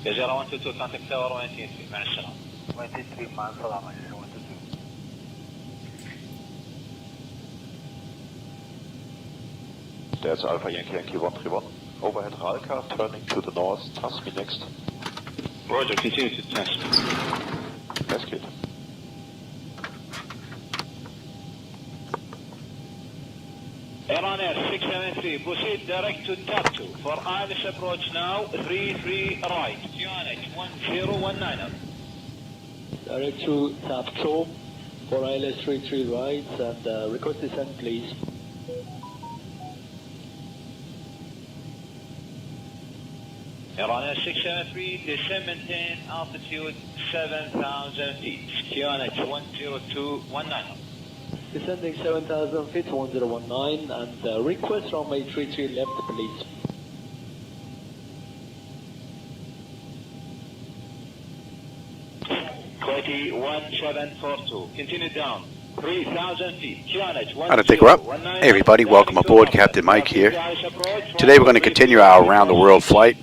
جزيرة 122 contact tower 123 مع السلامة. 123 مع السلامة. 123. There's Alpha Yankee Yankee 131. Overhead rail car turning to the north. Task me next. Roger, continue to test. Test kit. Airliner 673, proceed direct to TAP 2. For ILS approach now, 33 right. QNH 1019. Direct to TAP 2 for ILS 33 right and request descent please. Airliner 673, descend maintain altitude 7,000 feet. QNH 10219. Descending 7,000 feet, 1019, and request runway 33 left, please. Quality 1742, continue down, 3,000 feet, QNH I don't think we're up. Hey everybody, welcome aboard, Captain Mike here. Today we're going to continue our around the world flight.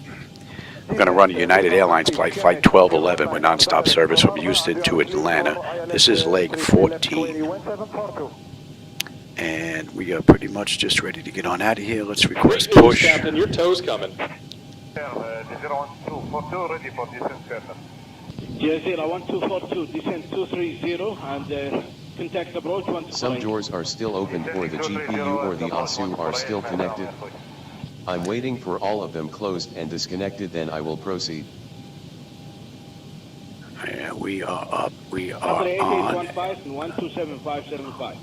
We're going to run a United Airlines flight, Flight 1211, with nonstop service from Houston to Atlanta. This is leg 14. And we are pretty much just ready to get on out of here. Let's request push. Captain, your tow's coming. ready for descent, Captain. Jazeera 1242, descent 230, and contact approach 125. Some doors are still open for the GPU or the ASU are still connected. I'm waiting for all of them closed and disconnected, then I will proceed. Yeah, we are up. We are on. 8815 and 127575.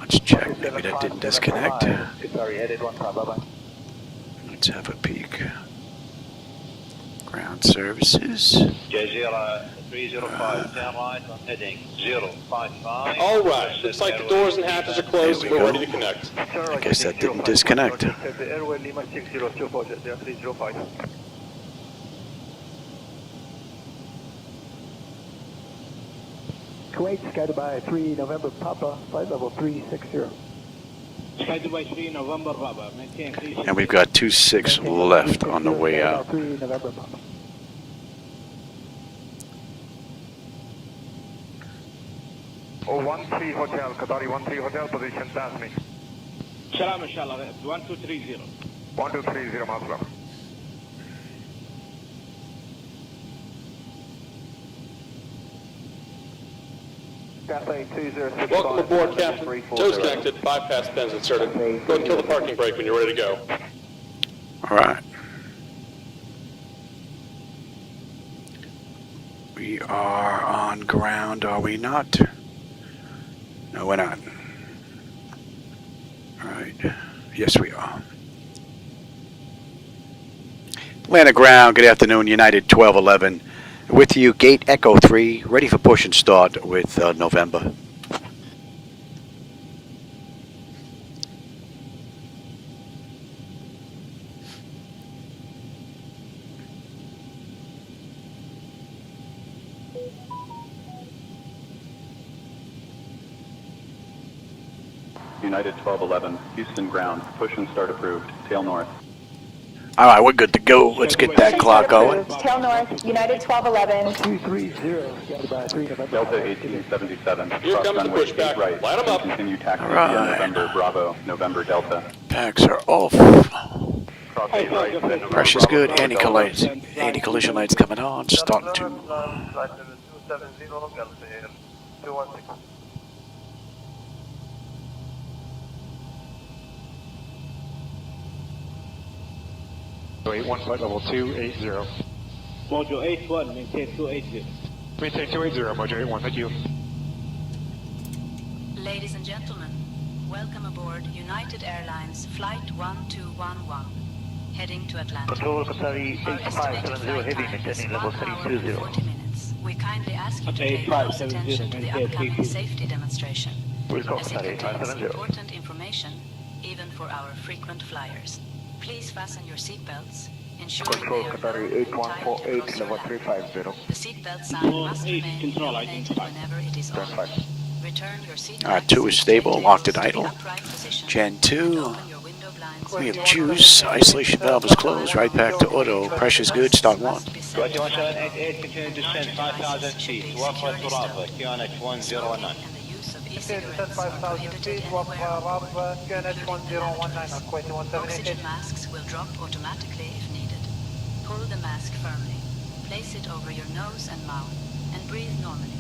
Let's check. Maybe that didn't disconnect. Sorry, headed 15, bye-bye. Let's have a peek. Ground services. Jazeera 305, turn right on heading 055. All right, looks like the doors and hatches are closed. There we We're go. ready to connect. I guess that didn't disconnect. The airway Lima 6024, Jazeera 305. Kuwait, Sky Dubai 3 November Papa, flight level 360. Sky Dubai 3 November Papa, maintain 360. And we've got 26 left on the way out. 3 November Papa. Oh, 13 Hotel, Qatari 13 Hotel, position, pass me. Salam inshallah, 1230. 1230, Maslam. Welcome aboard, Captain. Tow's connected, bypass pins inserted. Go ahead and kill the parking brake when you're ready to go. All right. We are on ground, are we not? No, we're not. All right. Yes, we are. Atlanta ground, good afternoon, United 1211. With you, gate Echo 3, ready for push and start with November. United 1211, Houston ground, push and start approved, tail north. All right, we're good to go. Let's get that clock going. Tail north, United 1211. 230, Delta 1877, Here cross comes the runway pushback. 8 right, Line 'em up. continue taxi All right. via November Bravo, November Delta. Packs are off. Cross 8 right, then November Pressure's Bravo, good. November Delta. Anti-collision lights coming on. Starting to. Flight 270, Gulf Air 216. Flight level 280. Mojo 81, maintain 280. Maintain 280, Mojo 81, thank you. Ladies and gentlemen, welcome aboard United Airlines Flight 1211, heading to Atlanta. Control Qatari Our estimated 8570, flight heavy, time is maintaining 1 level hour 320. and 40 minutes. We kindly ask you to Okay, pay close 8570, attention to the maintain upcoming 320. safety demonstration, Welcome, as it Qatari contains 8570. important information, even for our frequent flyers. Please fasten your seatbelts, ensuring Control they are Qatari low and tight 8148, across your level lap. 350. The seatbelt sign must 8, remain control, illuminated identify. whenever it is on. Stand by. Return your seat All right, backs 2 is and stable, tails locked and to the idle. upright position, Gen 2. and open your window blinds Airlines. We have juice. Isolation valve is closed. Right back to auto. Pressure's good. Start 1. 21788, continue descent 5,000 feet. Wafa Turaba, QNH 1019. E-cigarettes are prohibited anywhere. Oxygen masks will drop automatically if needed. Pull the mask firmly. Place it over your nose and mouth and breathe normally.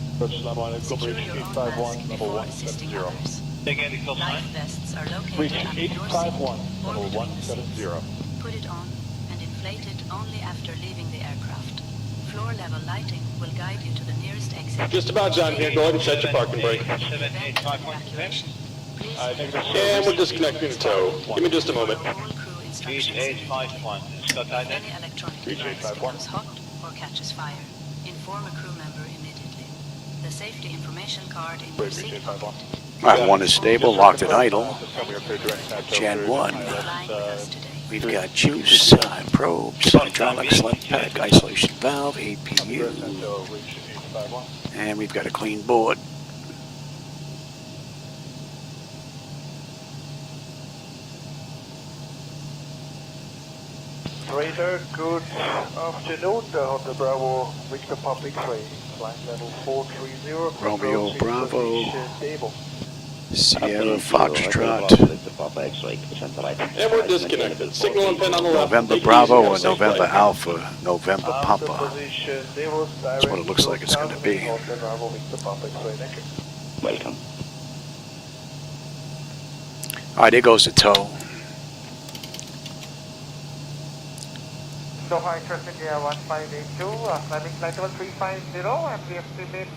Secure your own mask before assisting others. Life vests are located under your seat or between the seats. Put it on and inflate it only after leaving the aircraft. Floor level lighting will guide you to the nearest exit. Just about done here. Go ahead and set your parking brake. And we're disconnecting the tow. Give me just a moment. Reach 851. Scott Island. Any electronic device becomes hot or catches fire, inform a crew member immediately. The safety information card in your seat pocket. Alright, 1 is stable. Locked and idle. Gen 1. We've got juice, probes, hydraulics, left pack, isolation valve, APU. And we've got a clean board. Radar, good afternoon. Hotel Bravo, Victor Public X-ray. Flight level 430. Romeo Bravo. Sierra Foxtrot. And we're disconnected. Signal and pin on the left. November Bravo or November Alpha, November Papa. That's what it looks like it's going to be. Welcome. Alright, there goes the tow. So high traffic here 1582, landing flight level 350, and we estimate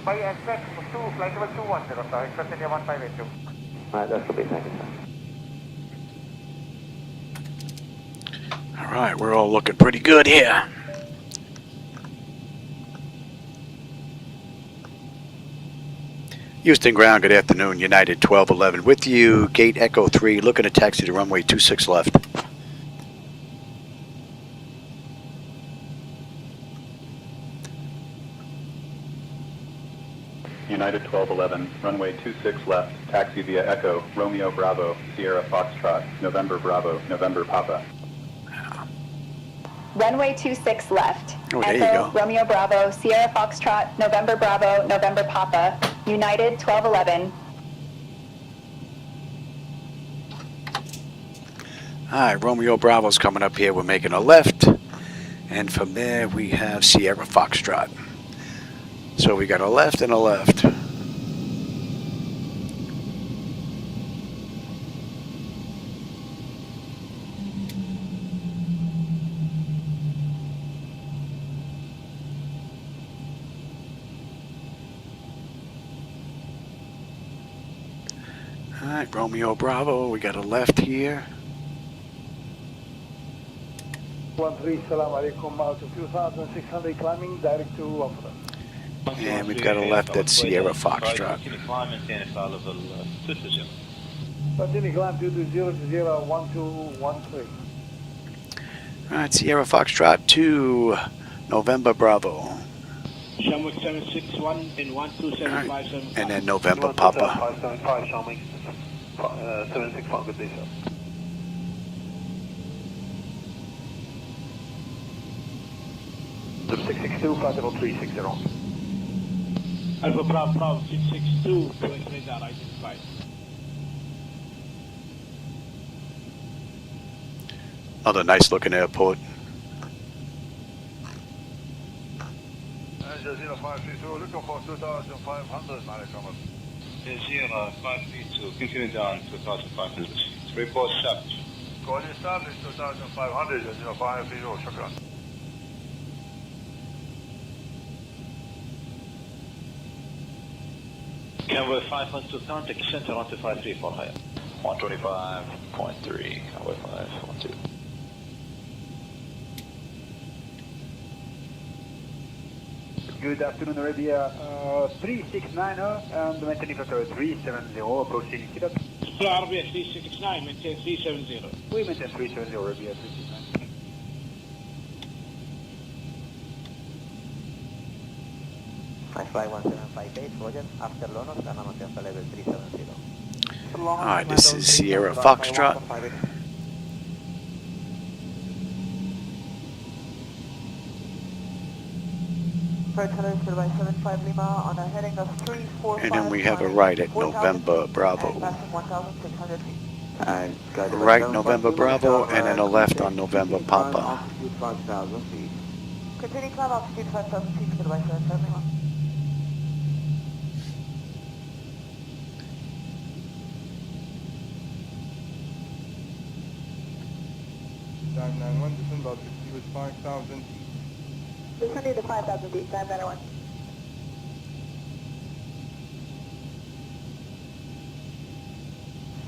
by exact 2, flight level 210, so high traffic here 1582. Alright, that's the big thank you. Alright, we're all looking pretty good here. Houston ground, good afternoon. United 1211 with you. Gate Echo 3, looking to taxi to runway 26 left. United 1211, runway 26 left, taxi via Echo, Romeo Bravo, Sierra Foxtrot, November Bravo, November Papa. Runway 26 left. Oh, there you Echo, go. Romeo Bravo, Sierra Foxtrot, November Bravo, November Papa, United 1211. Alright, Romeo Bravo's coming up here. We're making a left. And from there we have Sierra Foxtrot. So we got a left and a left. Alright, Romeo Bravo, we got a left here. 13, salam alaikum, out of 2600, climbing direct to Wafra. And we've got a left at Sierra Foxtrot. Continue climb 220-1213. Alright, Sierra Foxtrot to November Bravo. Shamwick 761 in 1275. And then November Papa. 575, Shamwick 761, good day, sir. Zip 662, flight level 360. Alpha Bravo 662 to radar identified. Another nice looking airport. Jazeera 532, looking for 2,500, Malcolm. Jazeera 532, continue down 2,500. Report set. Call established 2,500, Jazeera 532, shukran. Convoy 512, contact center on 253 higher. 125.3, Convoy 512. Good afternoon, Arabia 369er and maintain flight 370, approaching Kidap. Arabia 369, maintain 370. We maintain 370, Arabia 369. Flight 1758, Roger, after Lonos, and I'm on level 370. Alright, this is Sierra Foxtrot. And then we have a right at November Bravo. Right November Bravo, and then a left on November Papa. Continue climb altitude 5,000 feet to goodbye 75 Lima. Dive 91, descend about 60 with 5,000 feet. Descending to 5,000 feet, dive 91.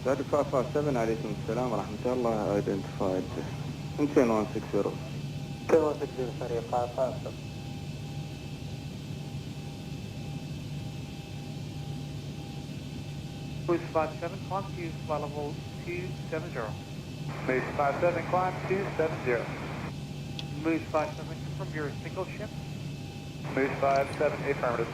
Started 557, alaikum salam wa rahmatullah, identified 10160. 10160, sorry, 557. Boost 57, climb to flight level 270. Boost 57, climb 270. Boost 57, confirm your single ship. Boost 57, affirmative.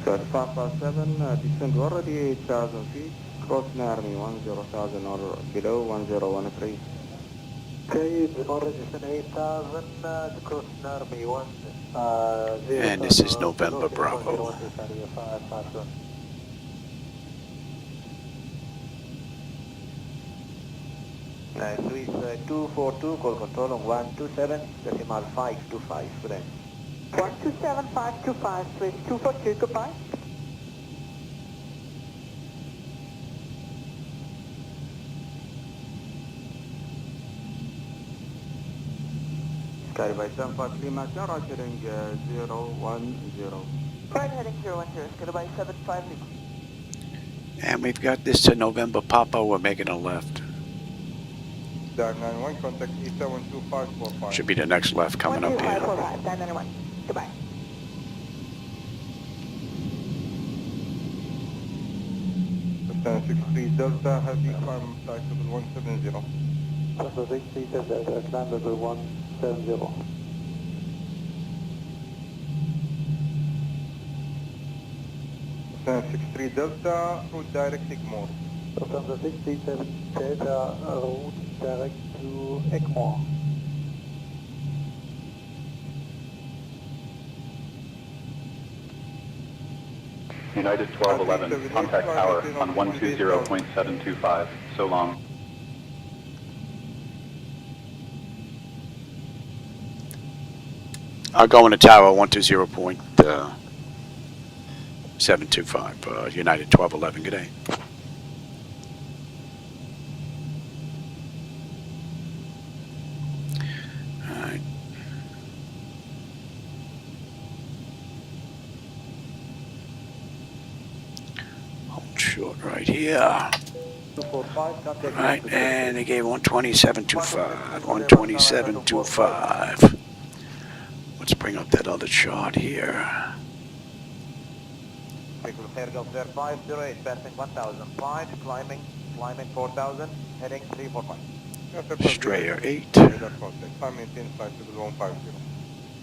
Started 557, descend already 8,000 feet, cross Narmi 10,000 or below 1013. Okay, already descend 8,000, cross Narmi 10. And this is November Bravo. Swiss 242, call control on 127, decimal 525, good day. 127525, Swiss 242, goodbye. Sky by 75 Lima, Roger, heading 010. Right heading 010, goodbye 75 Lima. And we've got this to November Papa, we're making a left. Dive 91, contact E72545. Should be the next left coming up here. 12545, dive 91, goodbye. Stand 63 Delta, heavy climb flight level 170. Delta 63 Delta, climb level 170. Stand 63 Delta, route direct Egmore. Delta 67 Delta, route direct to Egmore. United 1211, contact tower on 120.725. So long. I'll go in the tower 120.725, United 1211, good day. Alright. Hold short right here. Right, and they gave 127.25, 127.25. Let's bring up that other chart here. Airgulf 508, passing 1005, climbing 4,000, heading 345. Strayer 8. Climb maintain flight level 150.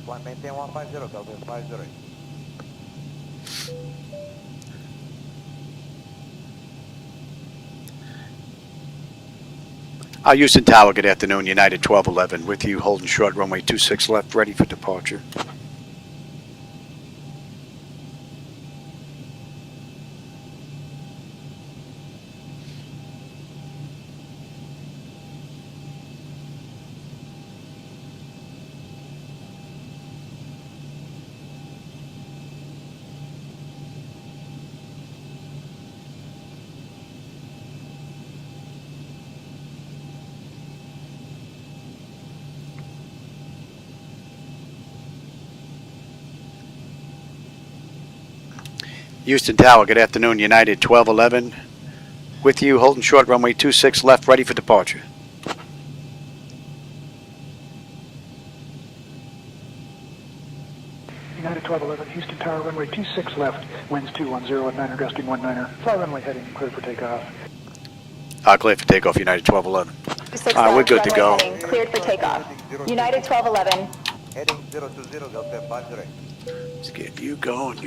Climb maintain 150, Gulf 508. Houston Tower, good afternoon, United 1211, with you, holding short, runway 26 left, ready for departure. Houston Tower, good afternoon, United 1211, with you, holding short, runway 26 left, ready for departure. United 1211, Houston Tower, runway 26 left, winds 210 at 9er, gusting 19er, fly runway heading, clear for takeoff. Clear for takeoff, United 1211. All right, we're good to go. Cleared for takeoff. United 1211. Heading 020, Gulf 508. Let's get you going,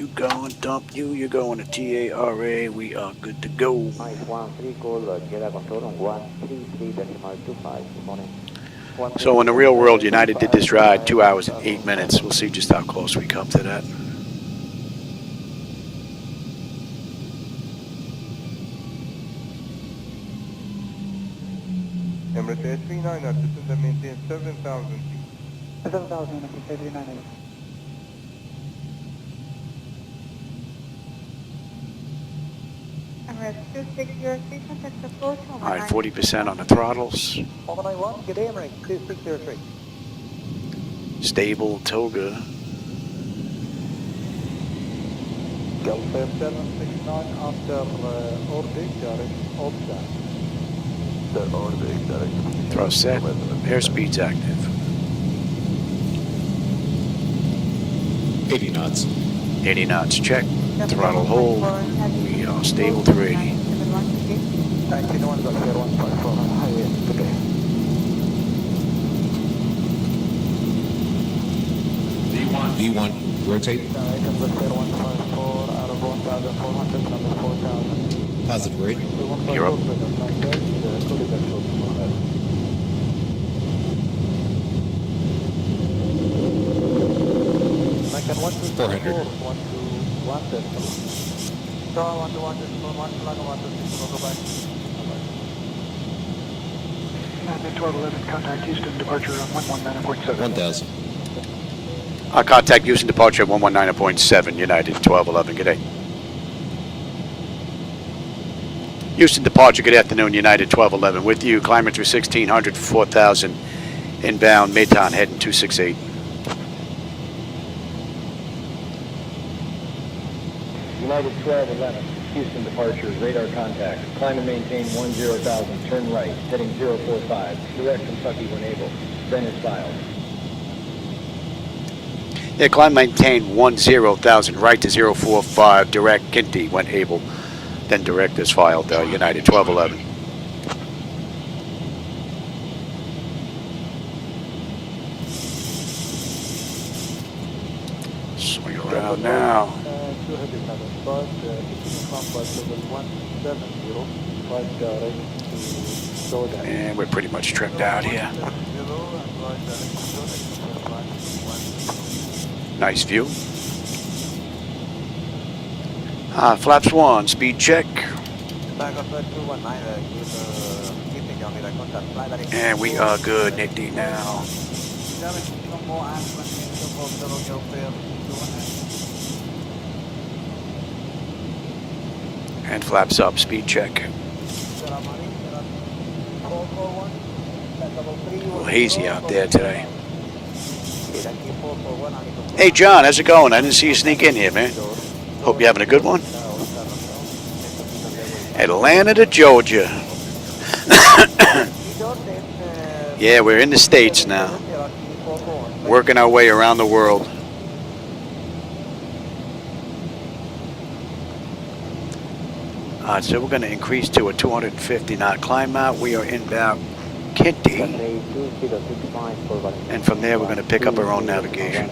dump you, you're going to TARA, we are good to go. Nice 13, call Jeddah control on 133.25, good morning. So in the real world, United did this ride 2 hours and 8 minutes. We'll see just how close we come to that. Emirates A39, descend and maintain 7,000 feet. 7,000, A39. Emirates 2603, contact approach. All right, 40% on the throttles. 191, good day, Emirates 2603. Stable, toga. Gulf 769 after orbit, direct Obstan. The orbit, direct. Thrust set, airspeed's active. 80 knots. 80 knots, check. Throttle hold. We are stable through 80. V1, rotate. Positive rate. You're up. United 1211, contact Houston, departure on 119.7. 1,000. Contact Houston departure 119.7, United 1211, good day. Houston departure, good afternoon, United 1211 with you. Climbing through 1600 for 4,000. Inbound, Maytown heading 268. United 1211, Houston departure, radar contact. Climb and maintain 10,000, turn right, heading 045. Direct Kentucky when able. Then is filed. Yeah, climb maintain 10,000, right to 045, direct Kinty when able. Then direct is filed, United 1211. Swing around now. And we're pretty much trimmed out here. Nice view. Flaps 1, speed check. And we are good, Nicky now. And flaps up, speed check. A little hazy out there today. Hey John, how's it going? I didn't see you sneak in here, man. Hope you're having a good one. Atlanta to Georgia. Yeah, we're in the States now. Working our way around the world. So we're going to increase to a 250 knot climb out. We are inbound Kinty. And from there we're going to pick up our own navigation.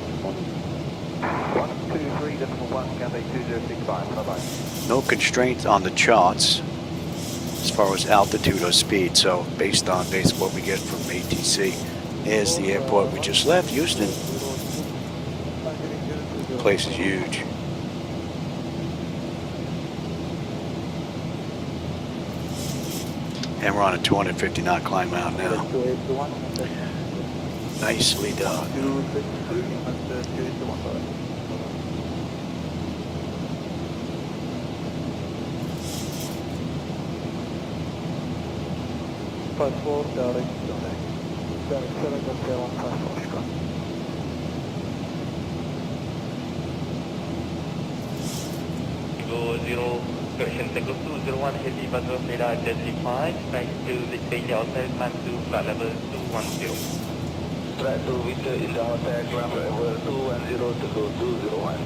123.1, Cathay 2065, bye-bye. No constraints on the charts as far as altitude or speed, so based on what we get from ATC. There's the airport we just left, Houston. The place is huge. And we're on a 250 knot climb out now. Nicely done. Passport, direct, Zero, correction, Tango 201, heavy button radar deadly-5, thanks to the daily outside, climb to flight level 210. Flight 2 Victor is outside, ground level 210 to go 201.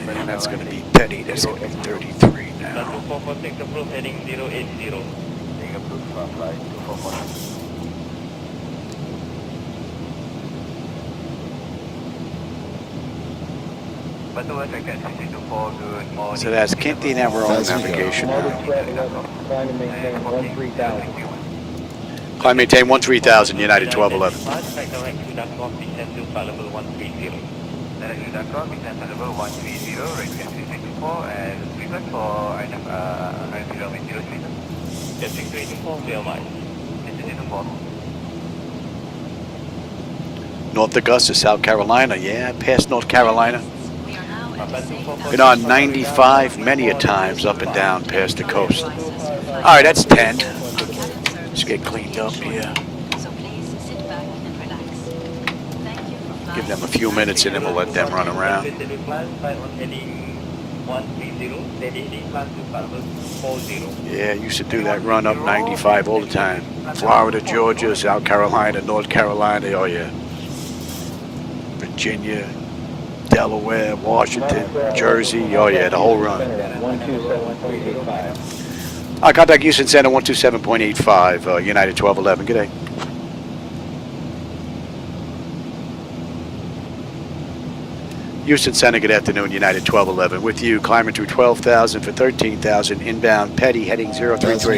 And that's going to be Teddy, that's going to be 33 now. Tango 446, approach heading 080. So that's Continental navigation. Climb and maintain 13,000. Climb maintain 13,000, United 1211. North Augusta, South Carolina. Yeah, past North Carolina. Been on 95 many a times up and down past the coast. All right, that's 10. Let's get cleaned up here. Give them a few minutes and then we'll let them run around. Yeah, used to do that run up 95 all the time. Florida, Georgia, South Carolina, North Carolina, oh yeah. Virginia, Delaware, Washington, Jersey, oh yeah, the whole run. 127.85. I contact Houston Center 127.85, United 1211. Good day. Houston Center, good afternoon, United 1211. With you, climbing through 12,000 for 13,000, inbound, Petty, heading 033.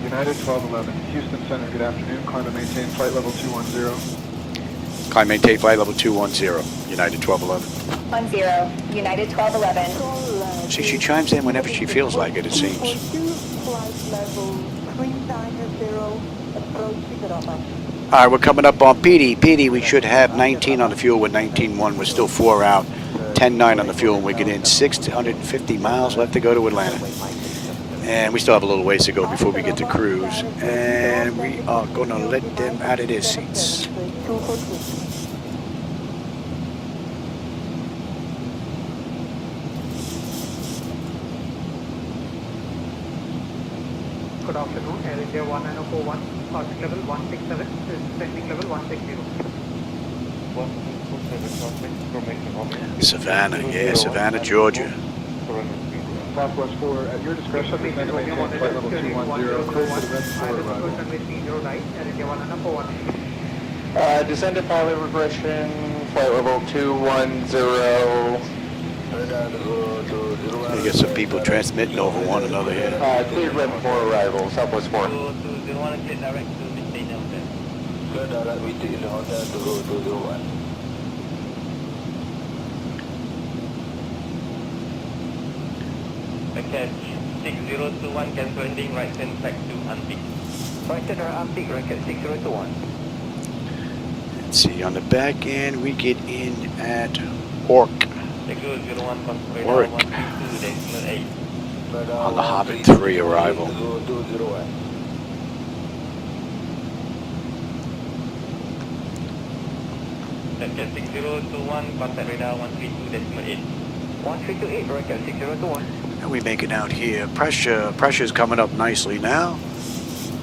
United 1211, Houston Center, good afternoon. Climb and maintain flight level 210. Climb maintain flight level 210, United 1211. 10, United 1211. See, she chimes in whenever she feels like it seems. All right, we're coming up on PD. PD, we should have 19 on the fuel with 19.1. We're still 4 out. 10.9 on the fuel, and we get in 650 miles left to go to Atlanta. And we still have a little ways to go before we get to cruise. And we are going to let them out of their seats. Good afternoon, Air India 1941, passing level 167, descending level 160. Savannah, yeah, Savannah, Georgia. Southwest 4, at your discretion, descend and maintain flight level 210, clear to the red for arrival. Descend to pilot regression, flight level 210. You get some people transmitting over one another here. Cleared red for arrival, Southwest 4. Catch 6021, cancel ending, right turn back to unpeak. Right turn unpeak, right at 6021. Let's see, on the back end, we get in at Orc. Orc. On the Hobbit 3 arrival. Catch 6021, contact radar 132.8. 132.8, right at 6021. And we make it out here. Pressure's coming up nicely now.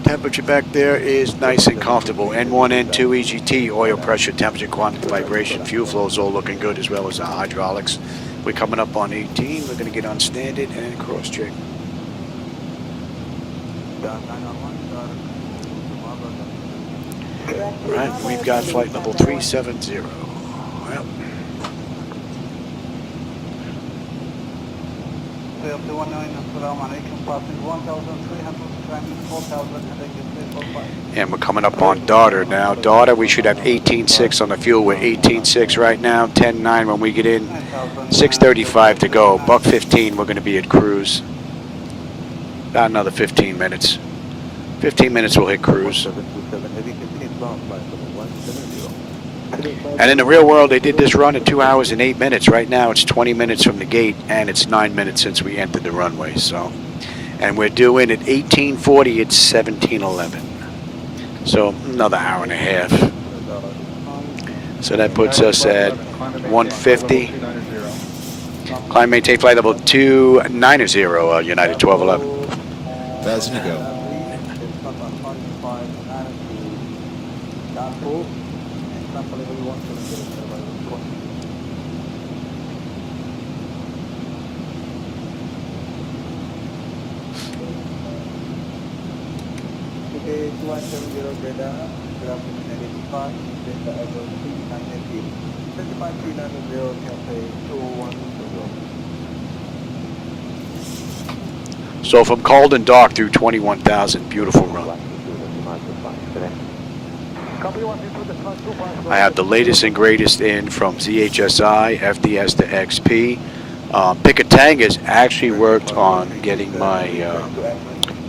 Temperature back there is nice and comfortable. N1, N2, EGT, oil pressure, temperature, quantity, vibration, fuel flow is all looking good, as well as our hydraulics. We're coming up on 18. We're going to get on standard and cross check. Right, we've got flight level 370. Well. And we're coming up on Daughter now. Daughter, we should have 18.6 on the fuel. We're 18.6 right now, 10.9 when we get in, 6:35 to go. Buck 15, we're going to be at cruise. About another 15 minutes. 15 minutes we'll hit cruise. And in the real world, they did this run in 2 hours and 8 minutes. Right now, it's 20 minutes from the gate, and it's 9 minutes since we entered the runway. So, and we're due in at 18:40. It's 17:11. So another hour and a half. So that puts us at 150. Climb maintain flight level 290, United 1211. 1,000 to go. 2170 radar, ground identified, Delta Echo 390, 35390, Cafe 201. So from Calden Dock through 21,000, beautiful run. I have the latest and greatest in from ZHSI, FDS to XP. Picatanga's actually worked on getting my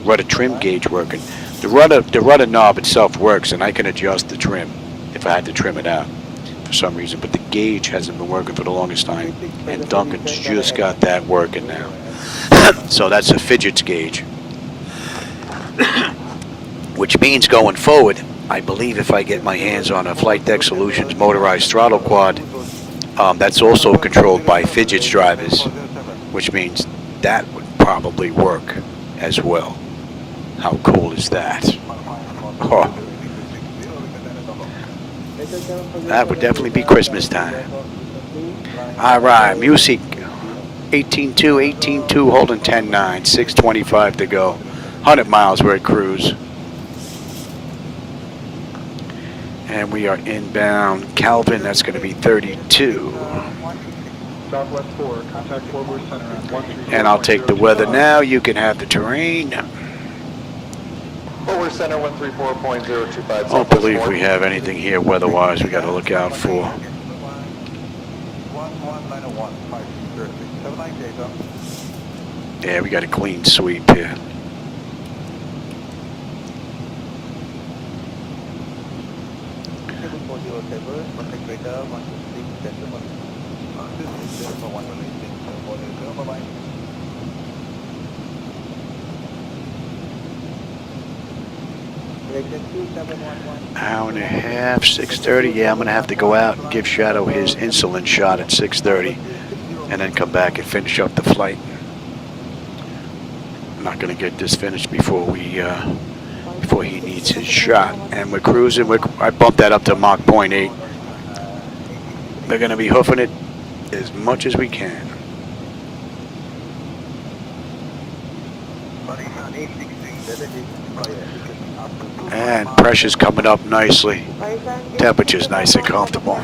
rudder trim gauge working. The rudder knob itself works, and I can adjust the trim if I had to trim it out for some reason. But the gauge hasn't been working for the longest time, and Duncan's just got that working now. So that's a fidgets gauge, which means going forward, I believe if I get my hands on a Flightdeck Solutions motorized throttle quad, that's also controlled by fidgets drivers, which means that would probably work as well. How cool is that? Oh. That would definitely be Christmas time. All right, music. 18.2, 18.2, holding 10.9, 6:25 to go. 100 miles we're at cruise. And we are inbound Calvin, that's going to be 32. Southwest 4, contact forward center on 13. And I'll take the weather now. You can have the terrain. Forward center 134.025. I don't believe we have anything here weather-wise we got to look out for. Yeah, we got a clean sweep here. Hour and a half, 6:30. Yeah, I'm going to have to go out and give Shadow his insulin shot at 6:30 and then come back and finish up the flight. I'm not going to get this finished before before he needs his shot. And we're cruising. I bumped that up to Mach 0.8. We're going to be hoofing it as much as we can. And pressure's coming up nicely. Temperature's nice and comfortable.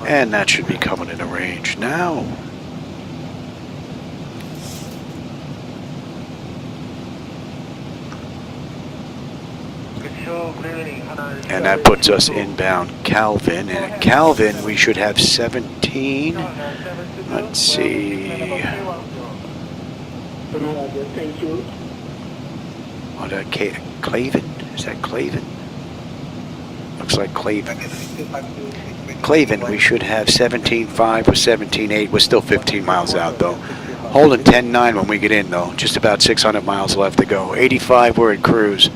And that should be coming into range now. And that puts us inbound Calvin. And at Calvin, we should have 17. Let's see. What, Claven? Is that Claven? Looks like Claven. Claven, we should have 17.5 or 17.8. We're still 15 miles out, though. Holding 10.9 when we get in, though. Just about 600 miles left to go. 85, we're at cruise.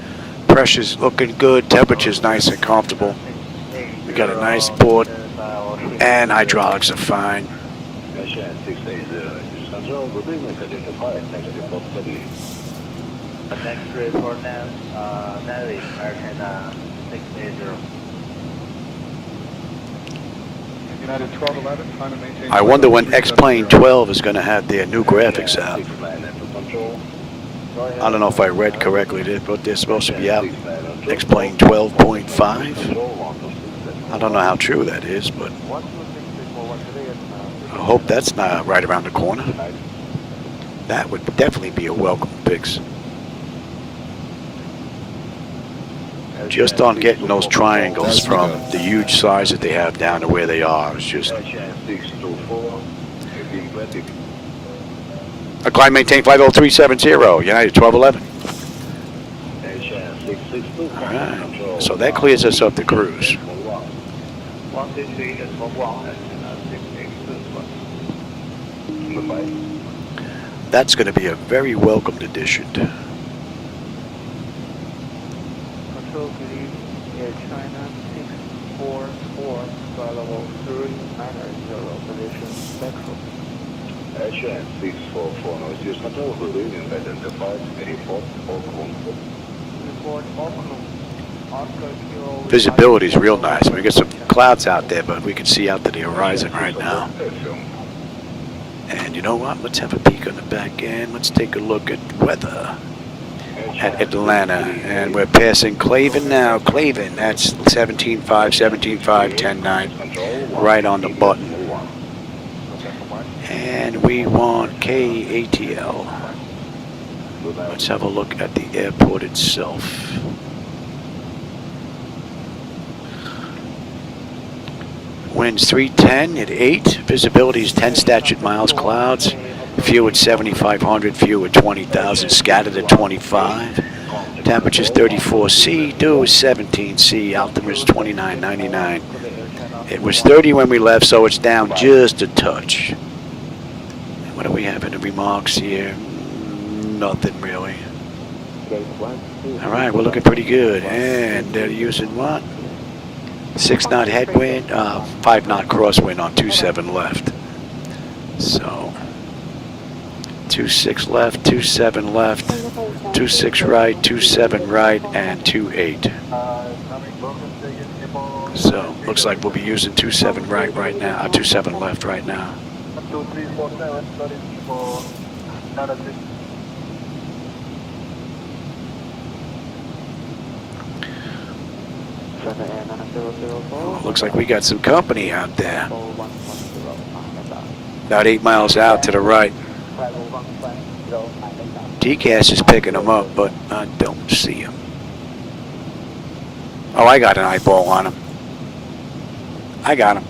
Pressure's looking good. Temperature's nice and comfortable. We got a nice board. And hydraulics are fine. Next report now, Natalie, American 680. United 1211, trying to maintain. I wonder when X-Plane 12 is going to have their new graphics out. I don't know if I read correctly, but they're supposed to be out. X-Plane 12.5. I don't know how true that is, but I hope that's not right around the corner. That would definitely be a welcome fix. Just on getting those triangles from the huge size that they have down to where they are. It's just. A climb maintain 50370, United 1211. Alright, so that clears us up to cruise. That's going to be a very welcomed addition. Control, good evening, Air China 644, flight level 0. HN 644 Northeast Hotel, good evening, identified, report, Auckland. Report Auckland. Oscar Kilo. Visibility is real nice. We got some clouds out there, but we can see out to the horizon right now. And you know what? Let's have a peek on the back end. Let's take a look at weather at Atlanta. And we're passing Clavin now. Clavin, that's 17.5, 17.5, 10.9. Right on the button. And we want KATL. Let's have a look at the airport itself. Winds 310 at 8. Visibility is 10 statute miles. Clouds. Few at 7,500. Few at 20,000. Scattered at 25. Temperatures 34 C. Dew is 17 C. Altimeter is 29.99. It was 30 when we left, so it's down just a touch. What do we have in the remarks here? Nothing really. All right, we're looking pretty good. And they're using what? 6-knot headwind, 5-knot crosswind on 27 left. So 26 left, 27 left, 26 right, 27 right, and 28. So looks like we'll be using 27 right now, 27 left right now. 2347, for Looks like we got some company out there. About 8 miles out to the right. TCAS is picking them up, but I don't see him. Oh, I got an eyeball on him. I got him.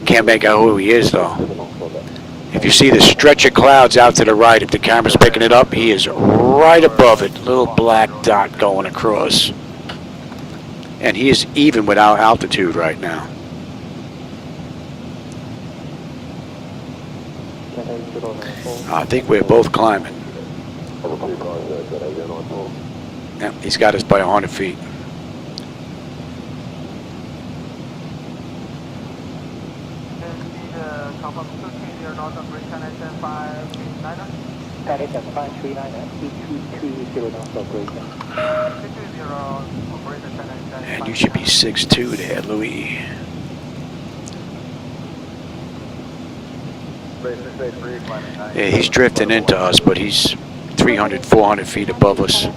Can't make out who he is, though. If you see the stretch of clouds out to the right, if the camera's picking it up, he is right above it. Little black dot going across. And he is even with our altitude right now. I think we're both climbing. Yeah, he's got us by 100 feet. And you should be 6'2" there, Louis. Yeah, he's drifting into us, but he's 300, 400 feet above us.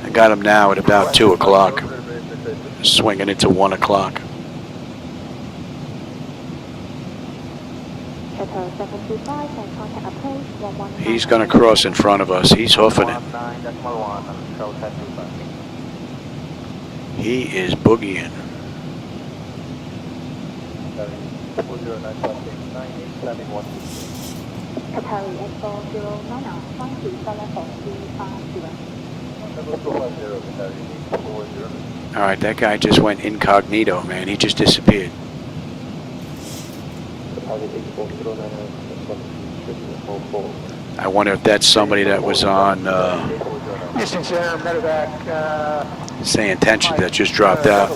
I got him now at about 2 o'clock, swinging into 1 o'clock. He's going to cross in front of us. He's hoofing it. He is boogieing. All right, that guy just went incognito, man. He just disappeared. I wonder if that's somebody that was on saying attention that just dropped out.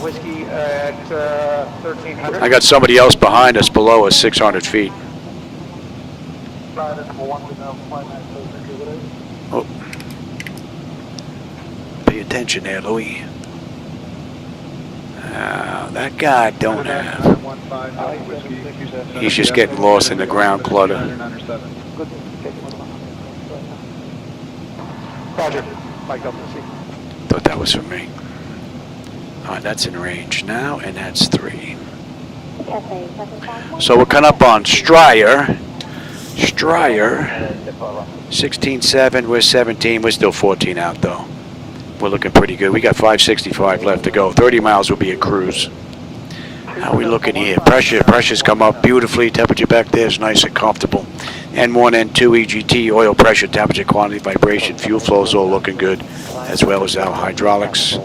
I got somebody else behind us below us, 600 feet. Oh. Pay attention there, Louis. That guy don't have. He's just getting lost in the ground clutter. Roger. Thought that was for me. All right, that's in range now, and that's 3. So we're coming up on Stryer. 16.7, we're 17, we're still 14 out though. We're looking pretty good. We got 565 left to go. 30 miles will be a cruise. How are we looking here? Pressure's come up beautifully. Temperature back there is nice and comfortable. N1, N2, EGT, oil pressure, temperature, quantity, vibration, fuel flow is all looking good, as well as our hydraulics.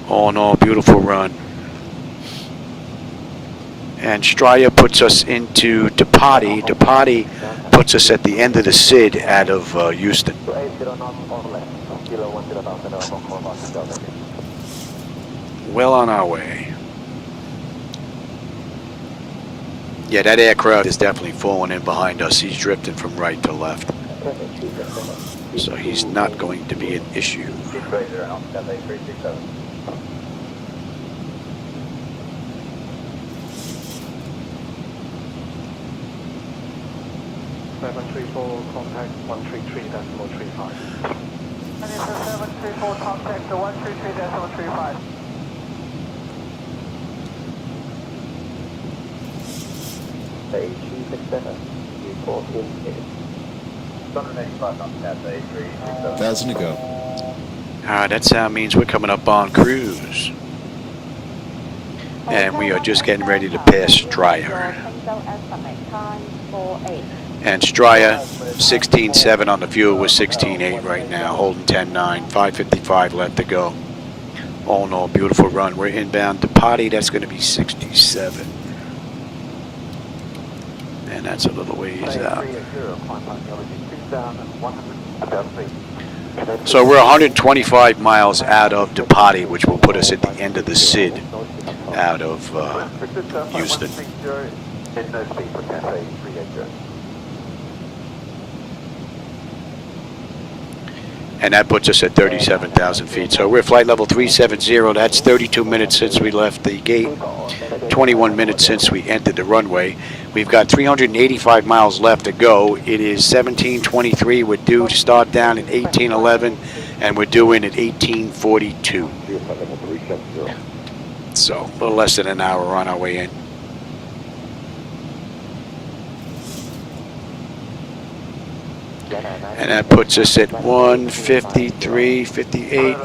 All in all, beautiful run. And Stryer puts us into Depati. Depati puts us at the end of the SID out of Houston. Well on our way. Yeah, that aircraft is definitely falling in behind us. He's drifting from right to left. So he's not going to be an issue. 734, contact 133.35. And it's a 734, contact to 133.35. ATC Chatter, report in 185 on KATL 367. 1,000 to go. That sound means we're coming up on cruise. And we are just getting ready to pass Stryer. And Stryer, 16.7 on the fuel with 16.8 right now, holding 10.9, 5:55 left to go. All in all, beautiful run. We're inbound to Potty, that's going to be 67. And that's a little ways out. So we're 125 miles out of Depati, which will put us at the end of the SID out of Houston. And that puts us at 37,000 feet. So we're flight level 370. That's 32 minutes since we left the gate, 21 minutes since we entered the runway. We've got 385 miles left to go. It is 17:23. We're due to start down at 18:11, and we're due in at 18:42. So a little less than an hour on our way in. And that puts us at 1:53, 58.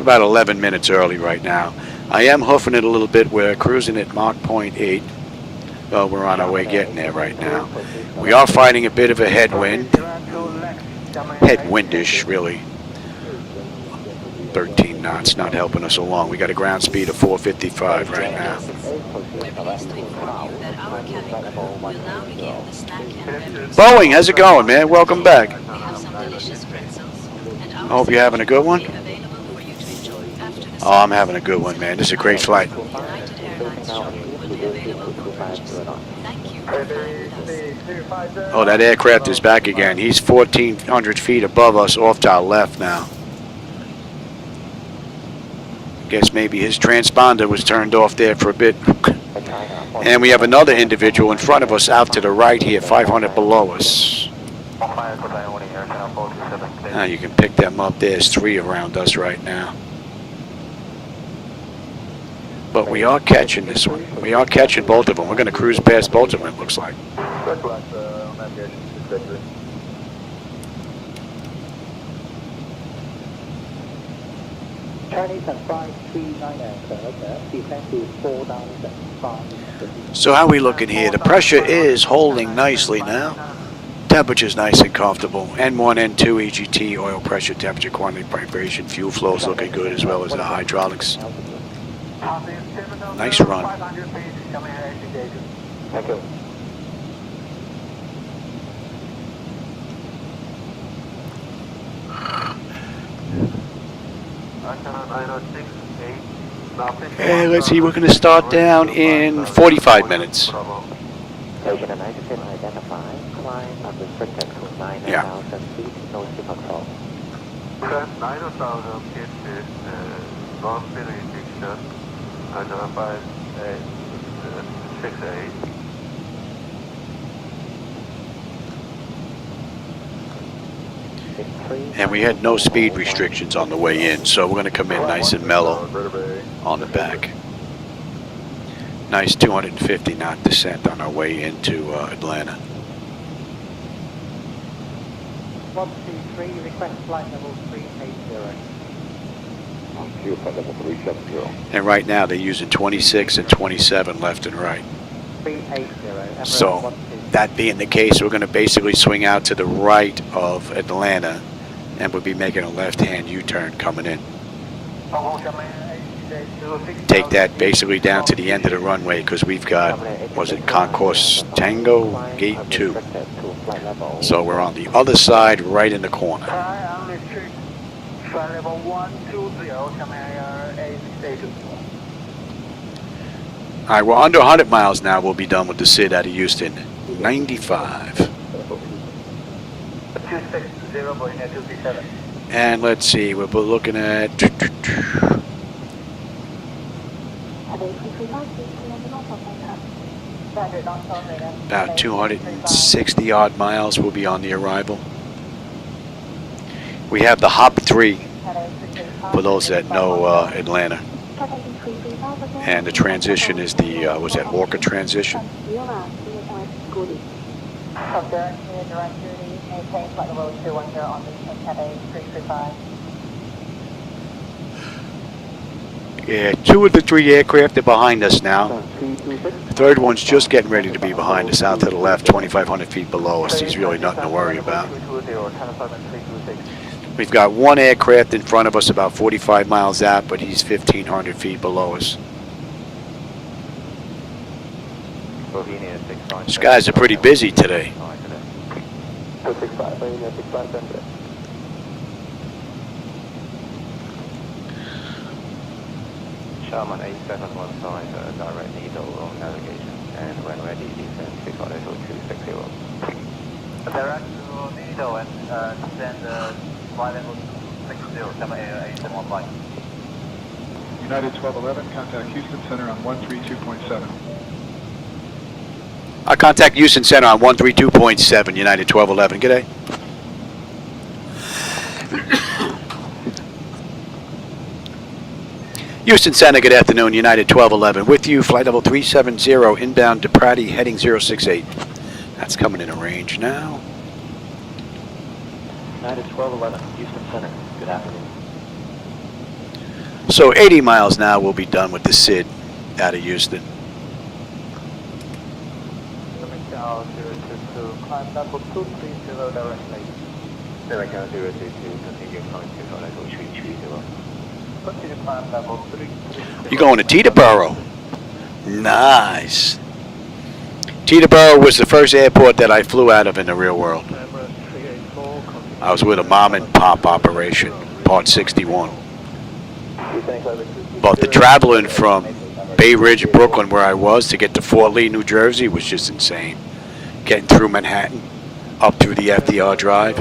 About 11 minutes early right now. I am hoofing it a little bit. We're cruising at Mach 0.8. Well, we're on our way getting there right now. We are fighting a bit of a headwind. Headwindish, really. 13 knots, not helping us along. We got a ground speed of 455 right now. Boeing, how's it going, man? Welcome back. I hope you're having a good one. Oh, I'm having a good one, man. This is a great flight. Oh, that aircraft is back again. He's 1,400 feet above us off to our left now. Guess maybe his transponder was turned off there for a bit. And we have another individual in front of us out to the right here, 500 below us. Now you can pick them up. There's 3 around us right now. But we are catching this one. We are catching both of them. We're going to cruise past both of them, it looks like. So how are we looking here? The pressure is holding nicely now. Temperature's nice and comfortable. N1, N2, EGT, oil pressure, temperature, quantity, vibration, fuel flow's looking good, as well as the hydraulics. Nice run. Thank you. Okay, let's see, we're going to start down in 45 minutes. Yeah. 9,000 feet is non-speed restriction, identified 68. And we had no speed restrictions on the way in, so we're going to come in nice and mellow on the back. Nice 250 knot descent on our way into Atlanta. 123, request flight level 380. Flight level 370. And right now they're using 26 and 27 left and right. 380. So that being the case, we're going to basically swing out to the right of Atlanta, and we'll be making a left-hand U-turn coming in. take that basically down to the end of the runway because we've got, was it Concourse Tango Gate 2. So we're on the other side, right in the corner. Alright, we're under 100 miles now. We'll be done with the SID out of Houston. 95. And let's see, we're looking at about 260 odd miles will be on the arrival. We have the Hop 3 for those that know Atlanta. And the transition is the, was that Orca transition? Yeah, 2 of the 3 aircraft are behind us now. The third one's just getting ready to be behind us out to the left, 2,500 feet below us. He's really nothing to worry about. We've got 1 aircraft in front of us about 45 miles out, but he's 1,500 feet below us. These guys are pretty busy today. Sherman 8715, direct needle on navigation, and when ready, descend 60260. Direct needle and descend flight level 60, Sherman 8715. United 1211, contact Houston Center on 132.7. I contact Houston Center on 132.7, United 1211. G'day. Houston Center, good afternoon, United 1211. With you, flight level 370, inbound to Pratty, heading 068. That's coming in a range now. United 1211, Houston Center, good afternoon. So 80 miles now, we'll be done with the SID out of Houston. Climb level 230 directly. American 022, continue climb to level 330. Continue climb level 330. You're going to Teterboro. Nice. Teterboro was the first airport that I flew out of in the real world. I was with a mom and pop operation, Part 61. But the traveling from Bay Ridge, Brooklyn, where I was, to get to Fort Lee, New Jersey was just insane. Getting through Manhattan, up through the FDR Drive.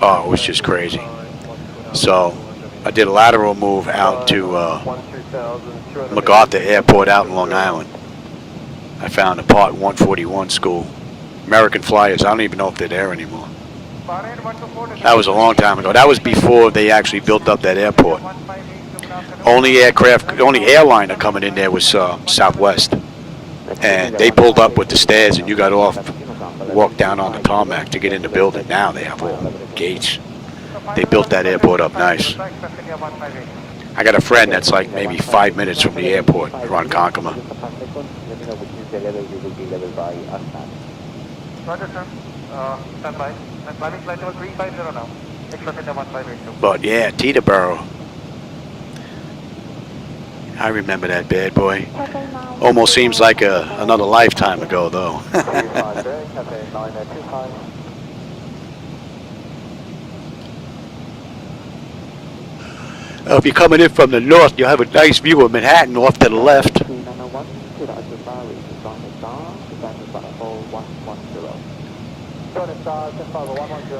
Oh, it was just crazy. So I did a lateral move out to MacArthur Airport out in Long Island. I found a Part 141 school. American Flyers, I don't even know if they're there anymore. That was a long time ago. That was before they actually built up that airport. Only airliner coming in there was Southwest. And they pulled up with the stairs and you got off, walked down on the tarmac to get in the building. Now they have all gates. They built that airport up nice. I got a friend that's like maybe 5 minutes from the airport, Ron Konkema. But yeah, Teterboro. I remember that bad boy. Almost seems like another lifetime ago, though. If you're coming in from the north, you'll have a nice view of Manhattan off to the left.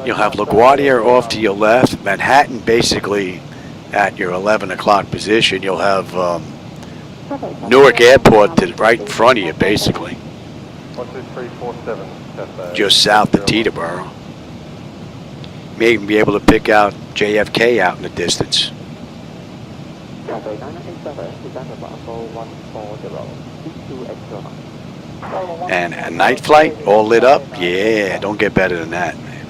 You'll have LaGuardia off to your left. Manhattan basically at your 11 o'clock position. You'll have Newark Airport to right in front of you, basically. 12347. Just south of Teterboro. May even be able to pick out JFK out in the distance. And a night flight, all lit up? Yeah, don't get better than that, man.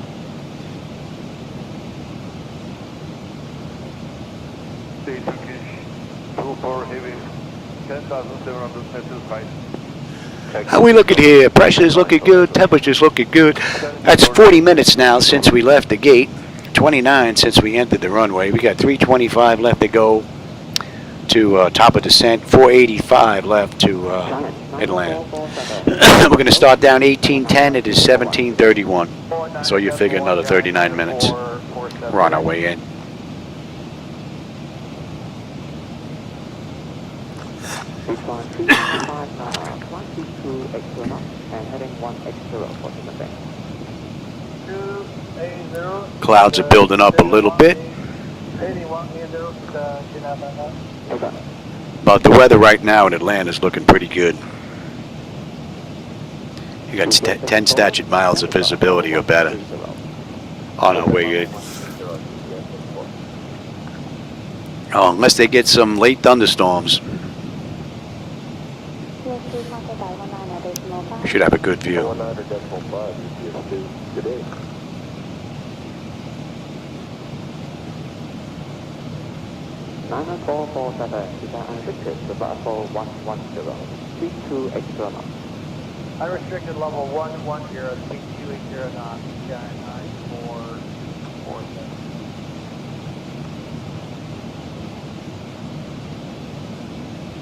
How we looking here? Pressure's looking good, temperature's looking good. That's 40 minutes now since we left the gate. 29 since we entered the runway. We got 325 left to go. to top of descent, 485 left to Atlanta. We're going to start down 1810. It is 1731. So you figure another 39 minutes. We're on our way in. Clouds are building up a little bit. But the weather right now in Atlanta is looking pretty good. You got 10 statute miles of visibility or better on our way in. Oh, unless they get some late thunderstorms. We should have a good view. Unrestricted level 110, speed 280 knots, sky 9447.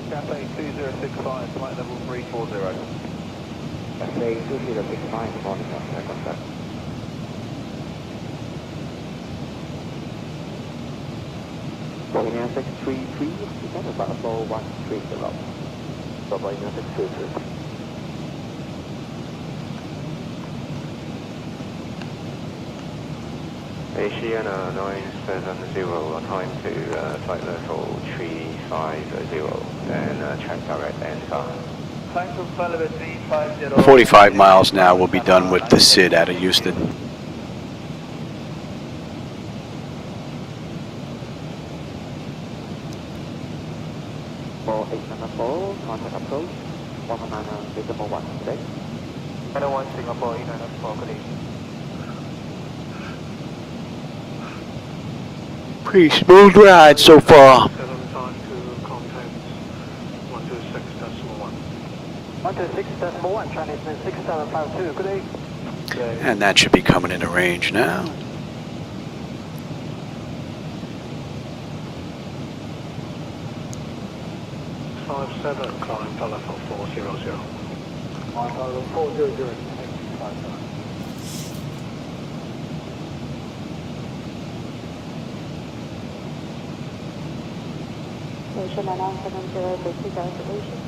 Cafe 2065, flight level 340. Cafe 2065, morning, contact. Boeing 633, descend about level 130. Boeing 633. Asiana 970, time to flight level 350 and check direct answer. 45 miles now, we'll be done with the SID out of Houston. Contact approach, 119 visible 16. 101 Singapore, United 4, good evening. Pretty smooth ride so far. 126.1, Chinese 6752, good day. And that should be coming into range now. Seven, climb to level 400. Level 400, Station 970, Base Boeing Solutions.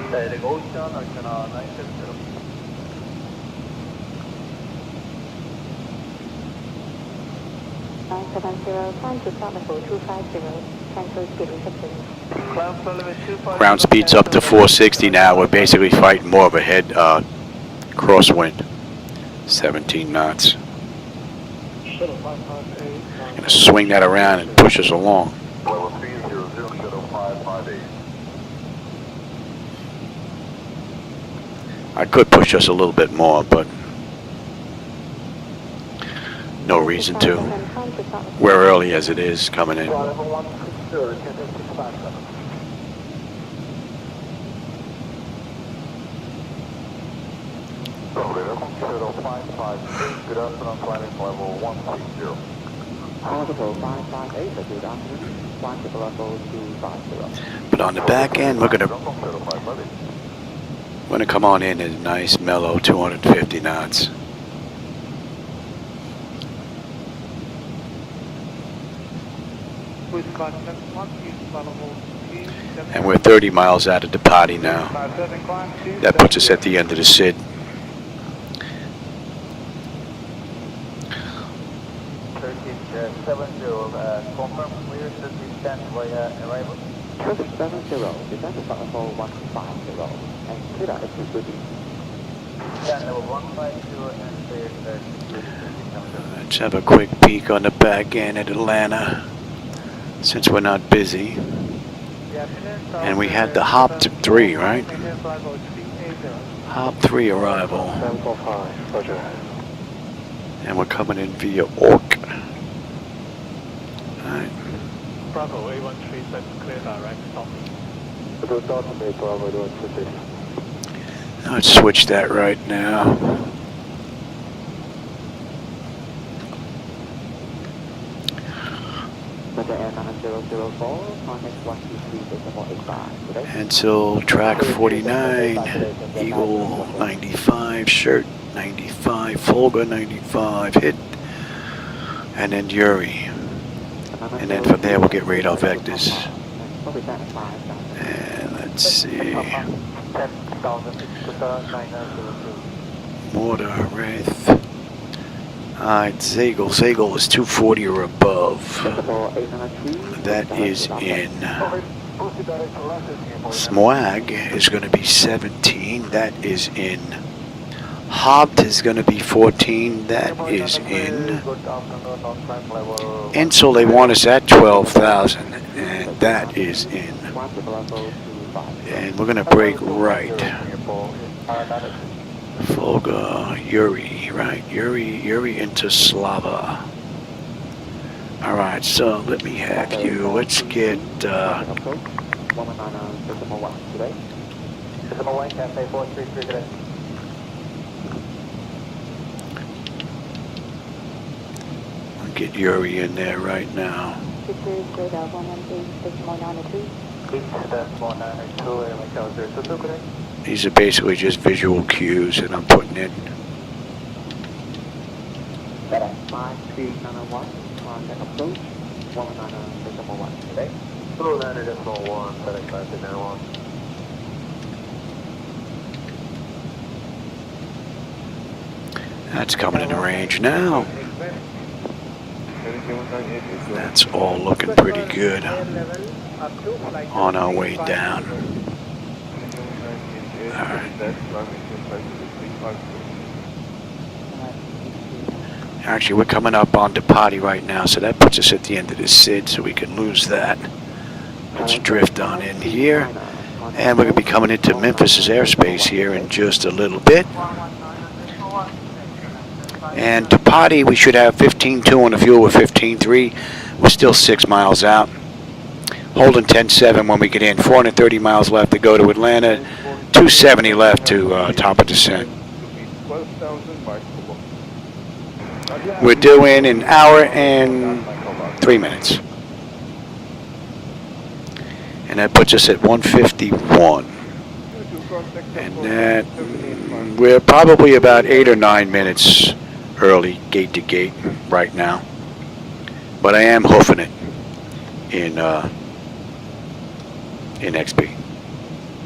Static Ocean, Arcana 970. Climb to flight level 250, cancel speed reception. Ground speed's up to 460 now. We're basically fighting more of a head crosswind. 17 knots. Gonna swing that around and push us along. I could push us a little bit more, but no reason to. We're early as it is coming in. Good afternoon, climbing level 160. Audible 558, good afternoon, flight level 250. But on the back end, we're gonna come on in at a nice mellow 250 knots. And we're 30 miles out of Depati now. That puts us at the end of the SID. Confirm clear to descend via arrival. 70, descend to level 150, and clear at security. Descend level 150 and clear. Let's have a quick peek on the back end at Atlanta, since we're not busy. And we had the Hop 3, right? Hop 3 arrival. And we're coming in via Orc. Alright. Bravo, A13 set clear direct, stop. Let's switch that right now. Until track 49, Eagle 95, Shirt 95, Folga 95, hit, and then Yuri. And then from there we'll get radar vectors. And let's see. Mortar, Wraith. Alright, Zagel. Zagel is 240 or above. That is in. Smwag is going to be 17. That is in. Hobbs is going to be 14. That is in. Insul, they want us at 12,000. And that is in. And we're going to break right. Folga, Yuri, right? Yuri into Slava. Alright, so let me have you. Let's get. I'll get Yuri in there right now. These are basically just visual cues that I'm putting in. That's coming into range now. That's all looking pretty good on our way down. Alright. Actually, we're coming up on Depati right now, so that puts us at the end of the SID, so we can lose that. Let's drift on in here. And we're going to be coming into Memphis's airspace here in just a little bit. And Depati, we should have 15.2 on the fuel with 15.3. We're still 6 miles out. Holding 10.7 when we get in. 430 miles left to go to Atlanta. 270 left to top of descent. We're doing an hour and 3 minutes. And that puts us at 151. And that, we're probably about 8 or 9 minutes early, gate to gate, right now. But I am hoofing it in XP.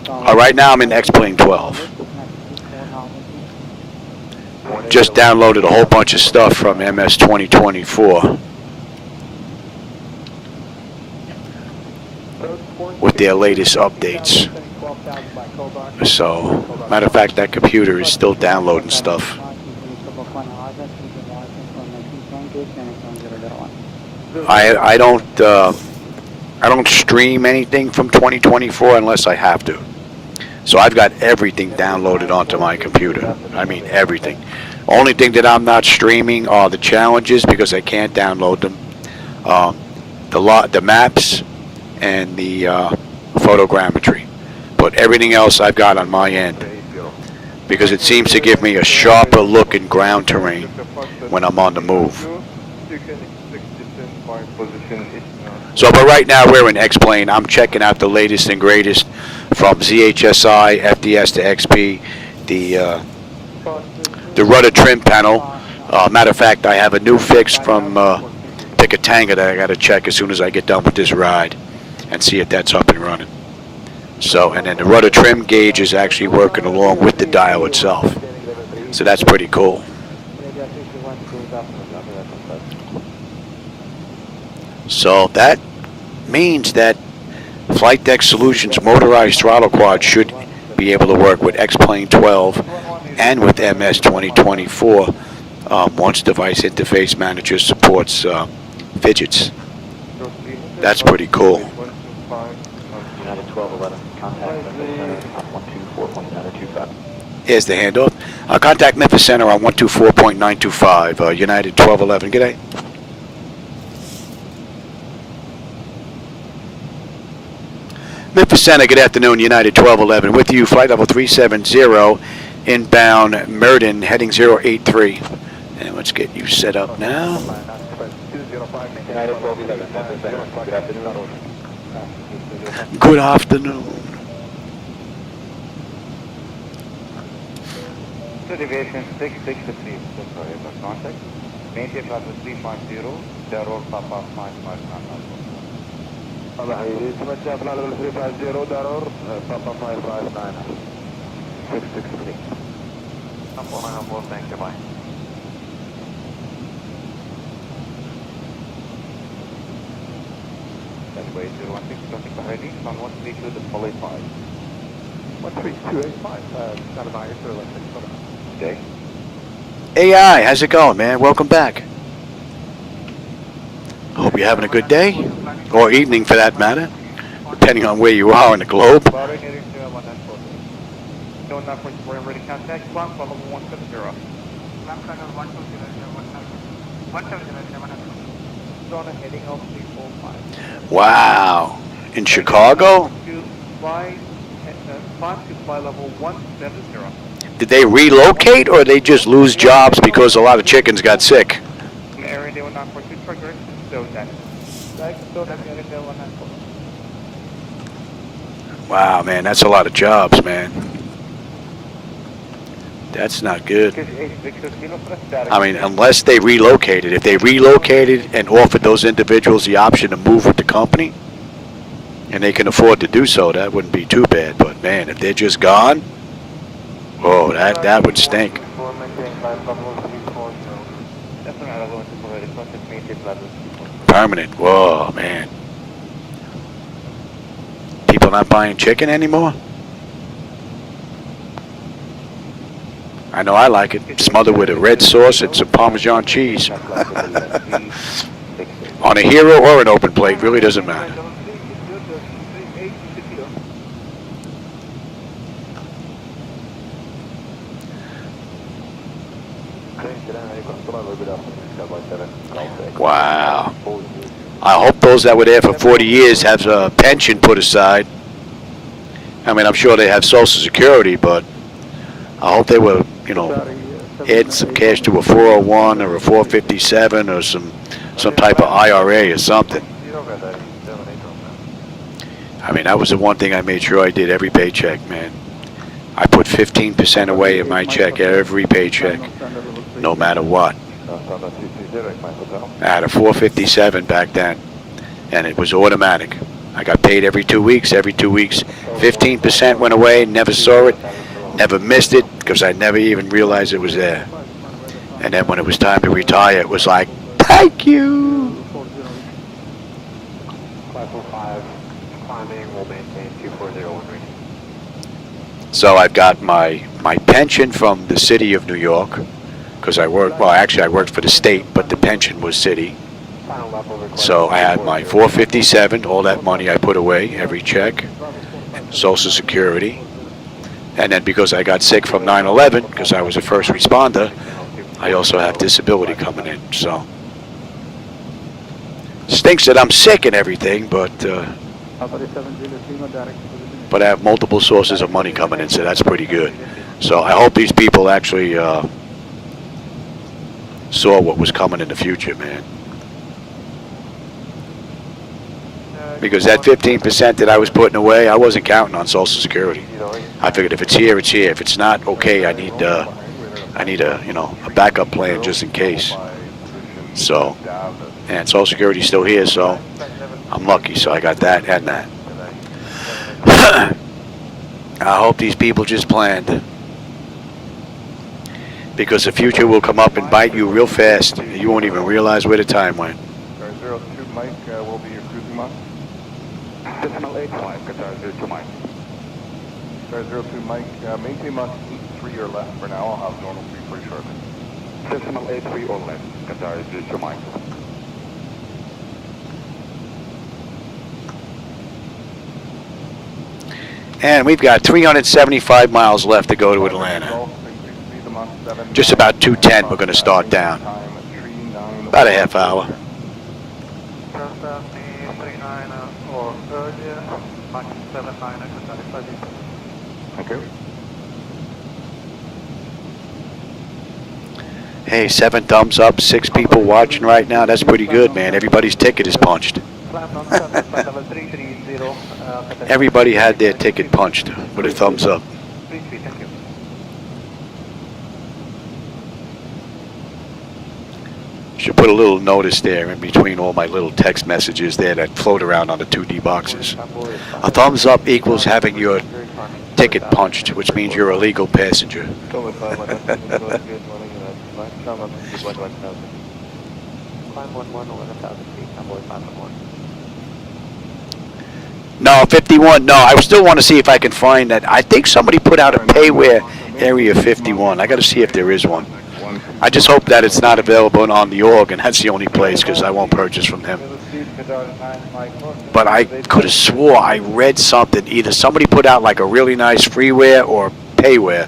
Right now I'm in X-Plane 12. Just downloaded a whole bunch of stuff from MS 2024 with their latest updates. So, matter of fact, that computer is still downloading stuff. I don't stream anything from 2024 unless I have to. So I've got everything downloaded onto my computer. I mean everything. Only thing that I'm not streaming are the challenges because I can't download them. The maps and the photogrammetry. But everything else I've got on my end because it seems to give me a sharper look in ground terrain when I'm on the move. So, but right now we're in X-Plane. I'm checking out the latest and greatest from ZHSI, FDS to XP, the rudder trim panel. Matter of fact, I have a new fix from Pickatanga that I got to check as soon as I get done with this ride and see if that's up and running. So, and then the rudder trim gauge is actually working along with the dial itself. So that's pretty cool. So that means that Flightdeck Solutions motorized throttle quad should be able to work with X-Plane 12 and with MS 2024 once Device Interface Manager supports fidgets. That's pretty cool. United 1211, contact Memphis Center on 124.925. Here's the handoff. Contact Memphis Center on 124.925. United 1211. G'day. Memphis Center, good afternoon, United 1211. With you, flight level 370, inbound Murden, heading 083. And let's get you set up now. United 1211, good afternoon. Good afternoon. So deviation 663, so sorry about contact. Maintain flight 350, Daror Papa 559. على حيري تمشى في العالم 350 دارور Papa 559 663. I'm on board, thank you, bye. Anyway, 016, contact ready, from 132 to fully 5. 13285, stand by, Okay. AI, how's it going, man? Welcome back. Hope you're having a good day, or evening for that matter, depending on where you are in the globe. Ready contact, clock, follow 170. Heading off 345. Wow. In Chicago? Fly level 170. Did they relocate, or they just lose jobs because a lot of chickens got sick? Area they will not pursue trigger, so that. Wow, man, that's a lot of jobs, man. That's not good. I mean, unless they relocated. If they relocated and offered those individuals the option to move with the company, and they can afford to do so, that wouldn't be too bad. But, man, if they're just gone, oh, that would stink. Permanent. Whoa, man. People not buying chicken anymore? I know I like it. Smothered with a red sauce and some Parmesan cheese. On a Hero or an open plate, really doesn't matter. Wow. I hope those that were there for 40 years have a pension put aside. I mean, I'm sure they have Social Security, but I hope they were, you know, adding some cash to a 401 or a 457 or some type of IRA or something. I mean, that was the one thing I made sure I did every paycheck, man. I put 15% away in my check every paycheck, no matter what. I had a 457 back then, and it was automatic. I got paid every 2 weeks. Every 2 weeks, 15% went away, never saw it, never missed it, because I never even realized it was there. And then when it was time to retire, it was like, thank you. So I've got my pension from the city of New York, because I worked, well, actually I worked for the state, but the pension was city. So I had my 457, all that money I put away, every check, Social Security. And then because I got sick from 9/11, because I was a first responder, I also have disability coming in. So stinks that I'm sick and everything, but I have multiple sources of money coming in, so that's pretty good. So I hope these people actually saw what was coming in the future, man. Because that 15% that I was putting away, I wasn't counting on Social Security. I figured if it's here, it's here. If it's not, okay, I need a, you know, a backup plan just in case. So, and Social Security's still here, so I'm lucky. So I got that and that. I hope these people just planned, because the future will come up and bite you real fast. You won't even realize where the time went. 02 Mike will be your cruising month. Decimal 85, Qatar 02 Mike. Star 02 Mike, maintain Mach 83 or less for now. I'll have normal speed pretty shortly. Decimal 83 or less, Qatar 02 Mike. And we've got 375 miles left to go to Atlanta. Just about 210 we're going to start down. About a half hour. Or earlier, Mach 79 Okay. Hey, 7 thumbs up, 6 people watching right now. That's pretty good, man. Everybody's ticket is punched. Everybody had their ticket punched with a thumbs up. Should put a little notice there in between all my little text messages there that float around on the 2D boxes. A thumbs up equals having your ticket punched, which means you're a legal passenger. No, 51. No, I still want to see if I can find that. I think somebody put out a payware area 51. I got to see if there is one. I just hope that it's not available on the org, and that's the only place, because I won't purchase from him. But I could have swore I read something. Either somebody put out like a really nice freeware or payware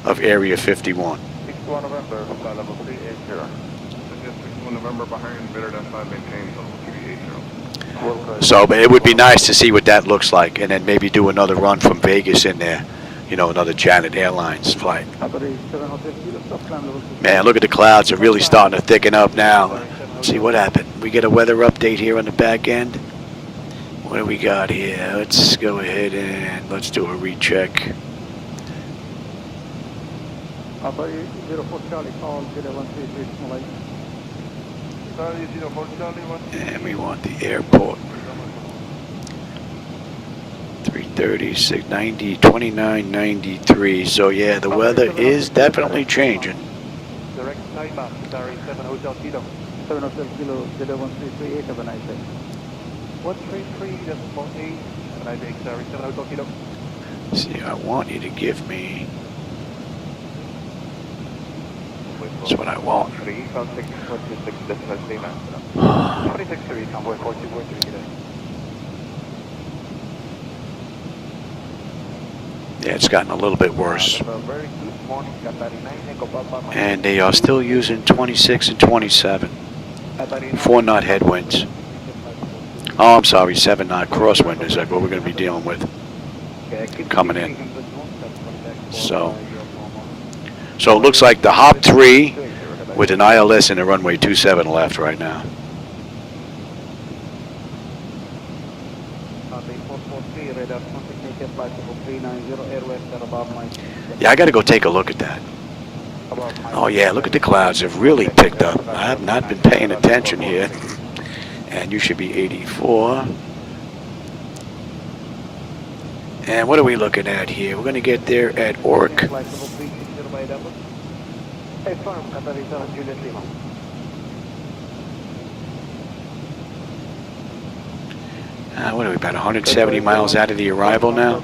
of Area 51. 61 November, flight level 380. 61 November behind, better than 5 maintained, level 380. So, but it would be nice to see what that looks like, and then maybe do another run from Vegas in there. You know, another United Airlines flight. Man, look at the clouds. They're really starting to thicken up now. Let's see what happened. We get a weather update here on the back end. What do we got here? Let's go ahead and let's do a recheck. And we want the airport. 330, 690, 29, 93. So yeah, the weather is definitely changing. Direct Taiwan, sorry, 7 Hotel Kilo. 7 Hotel Kilo, 01338, have a nice day. 133.8, have a nice day, sorry, 7 Hotel Kilo. See, I want you to give me. That's what I want. 26.3, convoy 42.3 today. Yeah, it's gotten a little bit worse. And they are still using 26 and 27. 4 knot headwinds. Oh, I'm sorry, 7 knot crosswind is like what we're going to be dealing with coming in. So it looks like the hop 3 with an ILS in the runway 27 left right now. Yeah, I got to go take a look at that. Oh yeah, look at the clouds. They've really picked up. I have not been paying attention here. And you should be 84. And what are we looking at here? We're going to get there at Orc. What are we, about 170 miles out of the arrival now?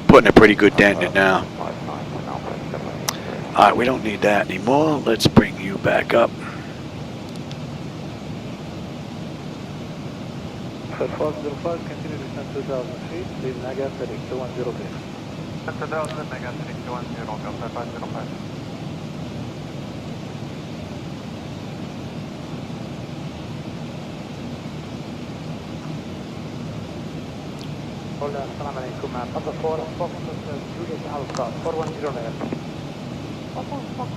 Putting a pretty good dent in it now. Alright, we don't need that anymore. Let's bring you back up. Continue to descend 2,000 feet, leave Naga heading 210. 2,000, Naga heading 210, 5505. Assalamu alaikum. Papa 4, Fox Juliet Alpha, 410 level. Papa Fox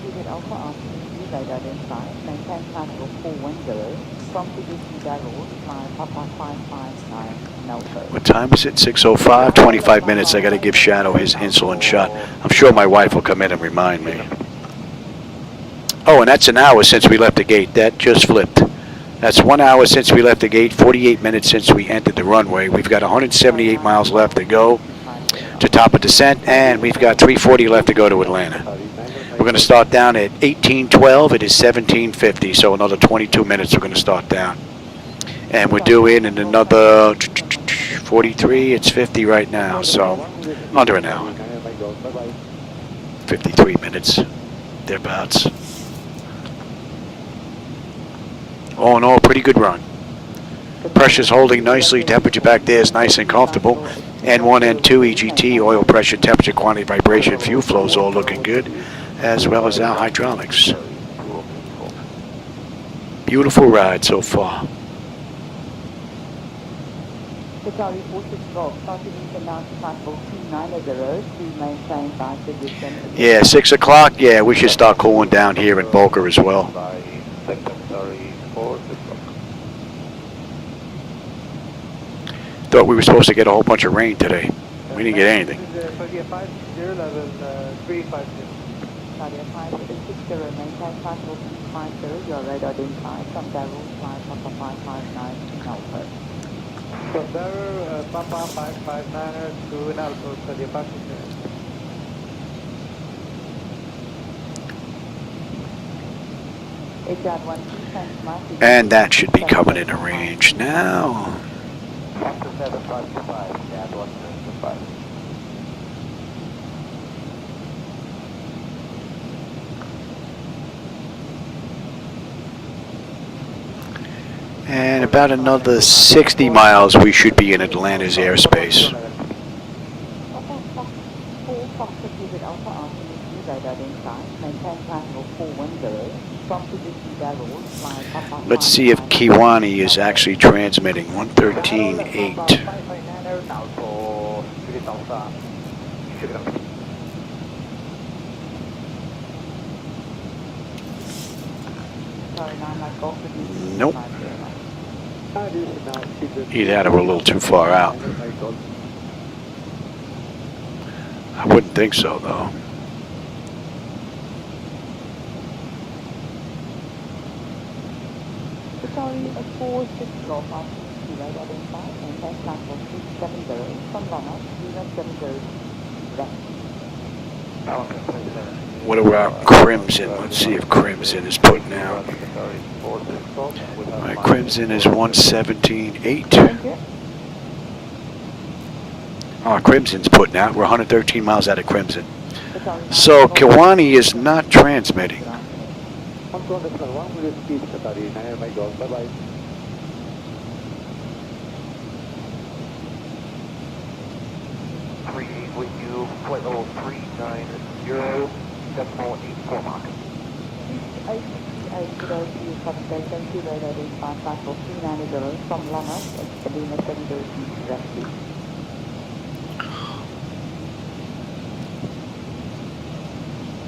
Juliet Alpha after you later identify, maintain classical 410, from PDC Daryl, fly Papa 559, Nelco. What time is it? 6:05, 25 minutes. I got to give Shadow his insulin shot. I'm sure my wife will come in and remind me. Oh, and that's an hour since we left the gate. That just flipped. That's 1 hour since we left the gate, 48 minutes since we entered the runway. We've got 178 miles left to go to top of descent, and we've got 340 left to go to Atlanta. We're going to start down at 1812. It is 1750, so another 22 minutes we're going to start down. And we're due in another 43. It's 50 right now, so under an hour. 53 minutes, thereabouts. All in all, pretty good run. Pressure's holding nicely. Temperature back there is nice and comfortable. N1, N2, EGT, oil pressure, temperature, quantity, vibration, fuel flows all looking good, as well as our hydraulics. Beautiful ride so far. Qatari 46 Golf, starting in now to possible 290 to maintain by position. Yeah, 6 o'clock. Yeah, we should start cooling down here in Boca as well. Thought we were supposed to get a whole bunch of rain today. We didn't get anything. Saudia 50, level 350. Saudia 560, maintain possible 250, your radar inside, from Darul, flight Papa 559 to Nalpur. From Darul, Papa 559 to Nalpur, Saudia 50. And that should be coming into range now. 127.5, yeah, 125. And about another 60 miles, we should be in Atlanta's airspace. Let's see if Kiwani is actually transmitting 113.8. Nope. Either that or we're a little too far out. I wouldn't think so, though. Sorry, a 46 Golf after Kilo identified and test platform 670 from Lama, 070 left. What about Crimson? Let's see if Crimson is putting out. Alright, Crimson is 117.8. Oh, Crimson's putting out. We're 113 miles out of Crimson. So Kiwani is not transmitting. Bye-bye. With you, flight level 390, decimal 84 Mach. 860 Kilo identified platform 390 from Lama, Lima 70 rescue.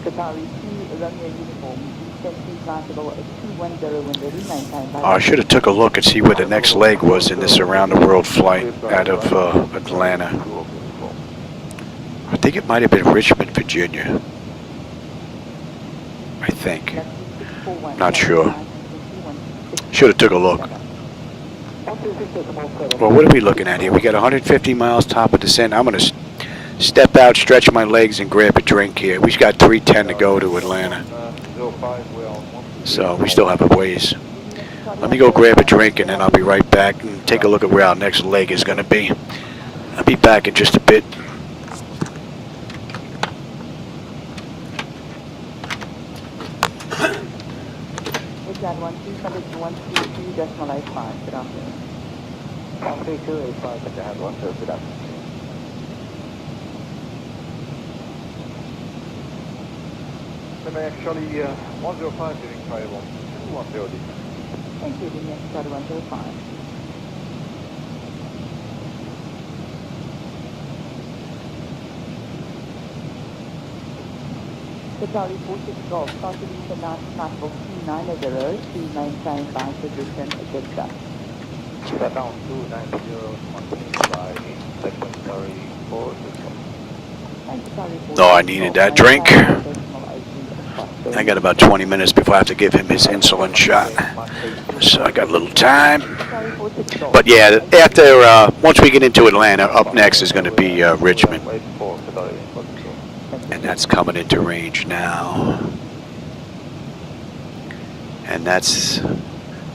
Qatari 2 Romeo uniform, descent possible 210 when ready, maintain by... I should have took a look and see where the next leg was in this around the world flight out of Atlanta. I think it might have been Richmond, Virginia. I think. Not sure. Should have took a look. Well, what are we looking at here? We got 150 miles top of descent. I'm going to step out, stretch my legs, and grab a drink here. We've got 3:10 to go to Atlanta. So we still have a ways. Let me go grab a drink, and then I'll be right back and take a look at where our next leg is going to be. I'll be back in just a bit. That 132 decimal 85, good afternoon. 13285, Mr. Head 12, good afternoon. Actually, 105 during trial 210. Thank you, the next 105. Qatari 46 Golf, starting in now to possible 290 to maintain by position etc. Set down 290, by secondary 46 Golf. Oh, I needed that drink. I got about 20 minutes before I have to give him his insulin shot. So I got a little time. But yeah, after, once we get into Atlanta, up next is going to be Richmond. And that's coming into range now. And that's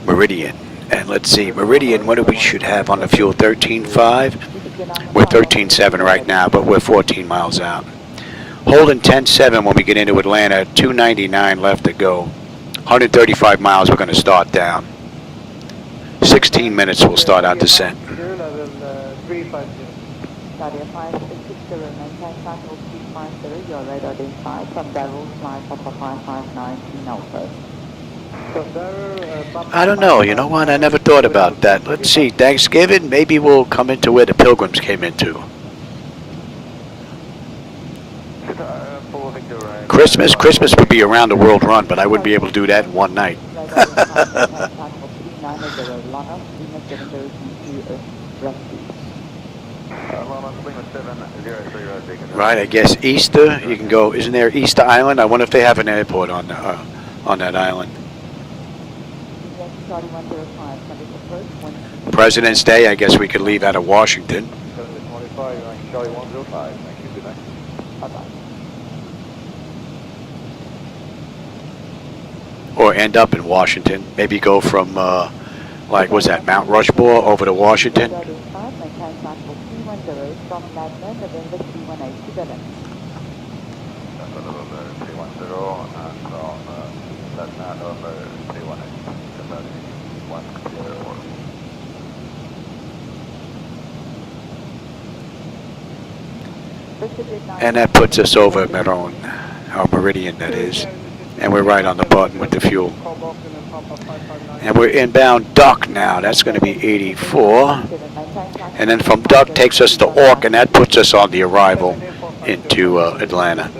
Meridian. And let's see, Meridian, what do we should have on the fuel? 13.5? We're 13.7 right now, but we're 14 miles out. Holding 10.7 when we get into Atlanta, 299 left to go. 135 miles, we're going to start down. 16 minutes, we'll start our descent. Level 350. Your radar inside from Darul, flight Papa 559 to Nalpur. I don't know. You know what? I never thought about that. Let's see. Thanksgiving, maybe we'll come into where the Pilgrims came into. Christmas would be a round the world run, but I wouldn't be able to do that in one night. Right, I guess Easter. You can go. Isn't there Easter Island? I wonder if they have an airport on that island. President's Day. I guess we could leave out of Washington. Or end up in Washington. Maybe go from, like, what's that, Mount Rushmore over to Washington? And that puts us over Meron, our meridian that is. And we're right on the button with the fuel. And we're inbound Duck now. That's going to be 84. And then from Duck takes us to Ork, and that puts us on the arrival into Atlanta.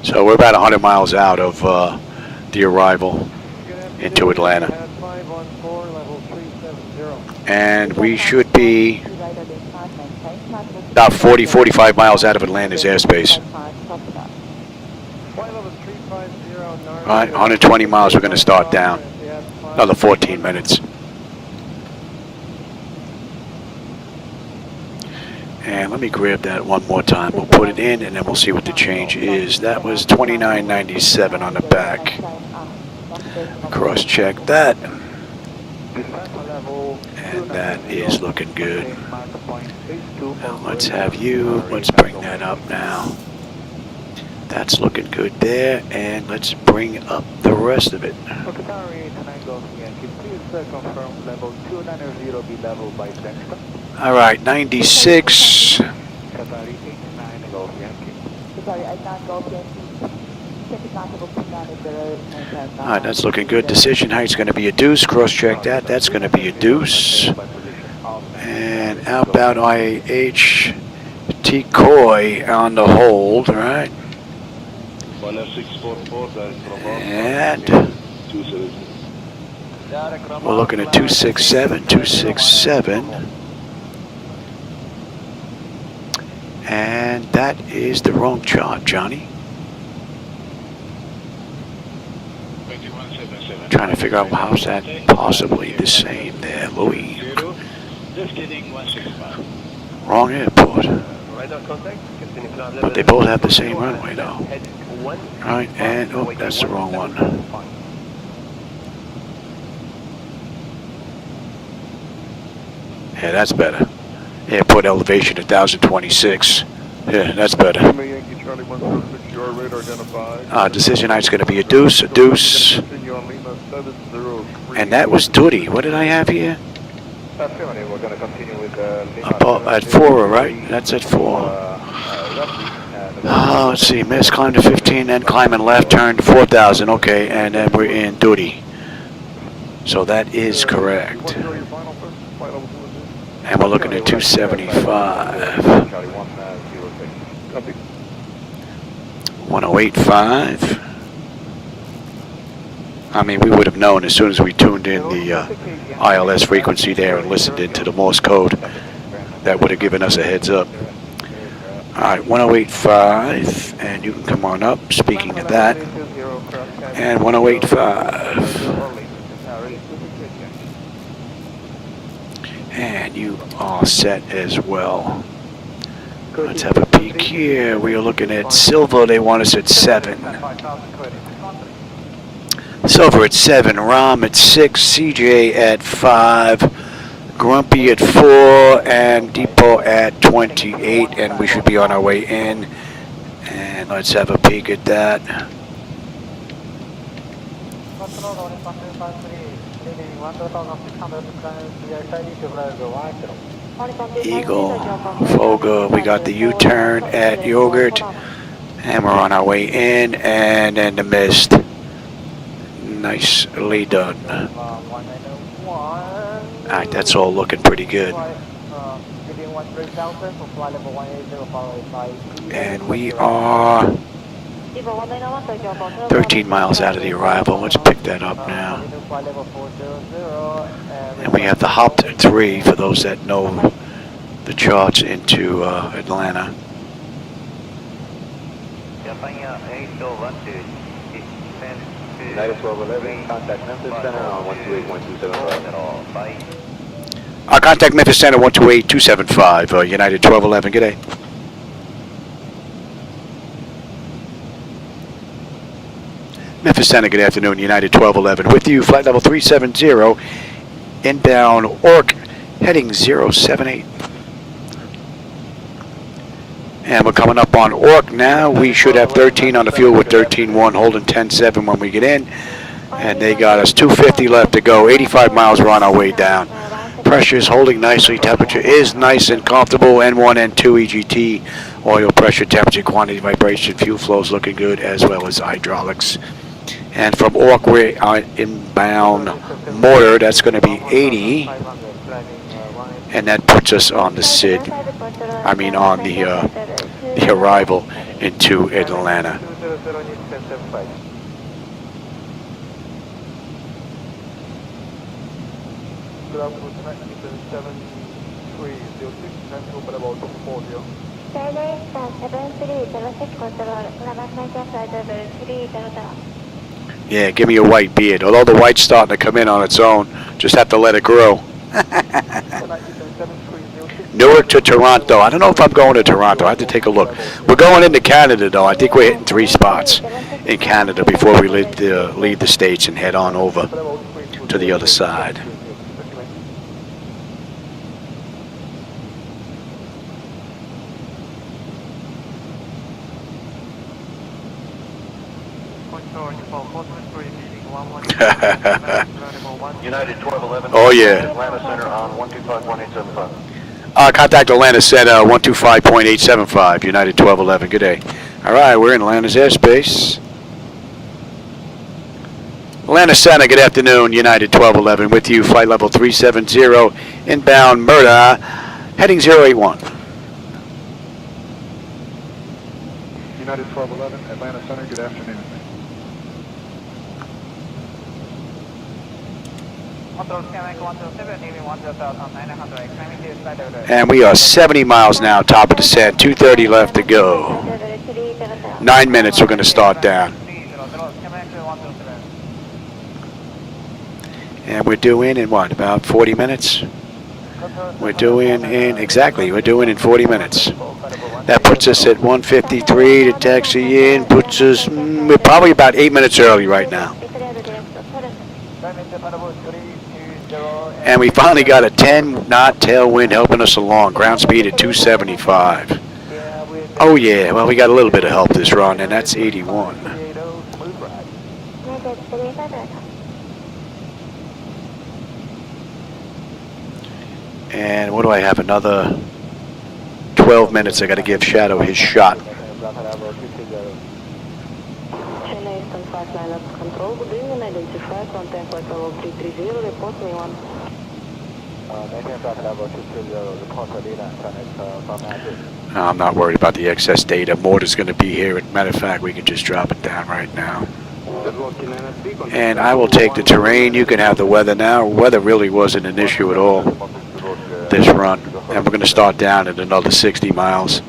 So we're about 100 miles out of the arrival into Atlanta. And we should be about 40, 45 miles out of Atlanta's airspace. All right, 120 miles, we're going to start down. Another 14 minutes. And let me grab that one more time. We'll put it in, and then we'll see what the change is. That was 29.97 on the back. Cross-check that. And that is looking good. Now let's have you. Let's bring that up now. That's looking good there, and let's bring up the rest of it. All right, 96. All right, that's looking good. Decision height's going to be a deuce. Cross-check that. That's going to be a deuce. And outbound IAH T-Coy on the hold, all right? And we're looking at 267, 267. And that is the wrong chart, Johnny. Trying to figure out how's that possibly the same there, Louis. Wrong airport. But they both have the same runway though. Right, and oh, that's the wrong one. Yeah, that's better. Airport elevation 1,026. Yeah, that's better. Decision height's going to be a deuce, a deuce. And that was Duty. What did I have here? At 4, right? That's at 4. Let's see. Miss, climb to 15, then climbing left, turn to 4,000. Okay, and then we're in Duty. So that is correct. And we're looking at 275. 1085. I mean, we would have known as soon as we tuned in the ILS frequency there and listened into the Morse code. That would have given us a heads up. All right, 1085, and you can come on up. Speaking of that, and 1085. And you are set as well. Let's have a peek here. We are looking at Silver. They want us at 7. Silver at 7. Rom at 6. CJ at 5. Grumpy at 4. And Depot at 28. And we should be on our way in. And let's have a peek at that. Eagle, Foga, we got the U-turn at Yogurt, And we're on our way in, and in the mist. Nicely done. Alright, that's all looking pretty good. And we are 13 miles out of the arrival. Let's pick that up now. And we have the hopped 3 for those that know the charts into Atlanta. United 1211, contact Memphis Center on 128-127. Contact Memphis Center 128-275, United 1211, good day. Memphis Center, good afternoon, United 1211 with you, flight level 370, inbound ORC, heading 078. And we're coming up on ORC now. We should have 13 on the fuel with 13.1, holding 10.7 when we get in. And they got us 250 left to go. 85 miles, we're on our way down. Pressure is holding nicely. Temperature is nice and comfortable. N1, N2, EGT, oil pressure, temperature, quantity, vibration, fuel flow is looking good, as well as hydraulics. And from ORC, we're inbound motor. That's going to be 80. And that puts us on the SID. On the arrival into Atlanta. Yeah, give me a white beard. Although the white's starting to come in on its own, just have to let it grow. Newark to Toronto. I don't know if I'm going to Toronto. I have to take a look. We're going into Canada, though. I think we're hitting 3 spots in Canada before we leave the States and head on over to the other side. United 1211. Oh, yeah. Atlanta Center on 125.875. Contact Atlanta Center 125.875, United 1211. Good day. All right, we're in Atlanta's airspace. Atlanta Center, good afternoon, United 1211 with you, flight level 370, inbound Murda, heading 081. United 1211, Atlanta Center, good afternoon. And we are 70 miles now, top of descent, 230 left to go. 9 minutes, we're going to start down. And we're due in what, about 40 minutes? We're due in we're due in 40 minutes. That puts us at 1:53 to taxi in, puts us, we're probably about 8 minutes early right now. And we finally got a 10-knot tailwind helping us along, ground speed at 275. Oh yeah, well we got a little bit of help this run, and that's 81. And what do I have, another 12 minutes I got to give Shadow his shot. I'm not worried about the excess data. Mortar's going to be here. As a matter of fact, we can just drop it down right now. And I will take the terrain. You can have the weather now. Weather really wasn't an issue at all this run. And we're going to start down at another 60 miles.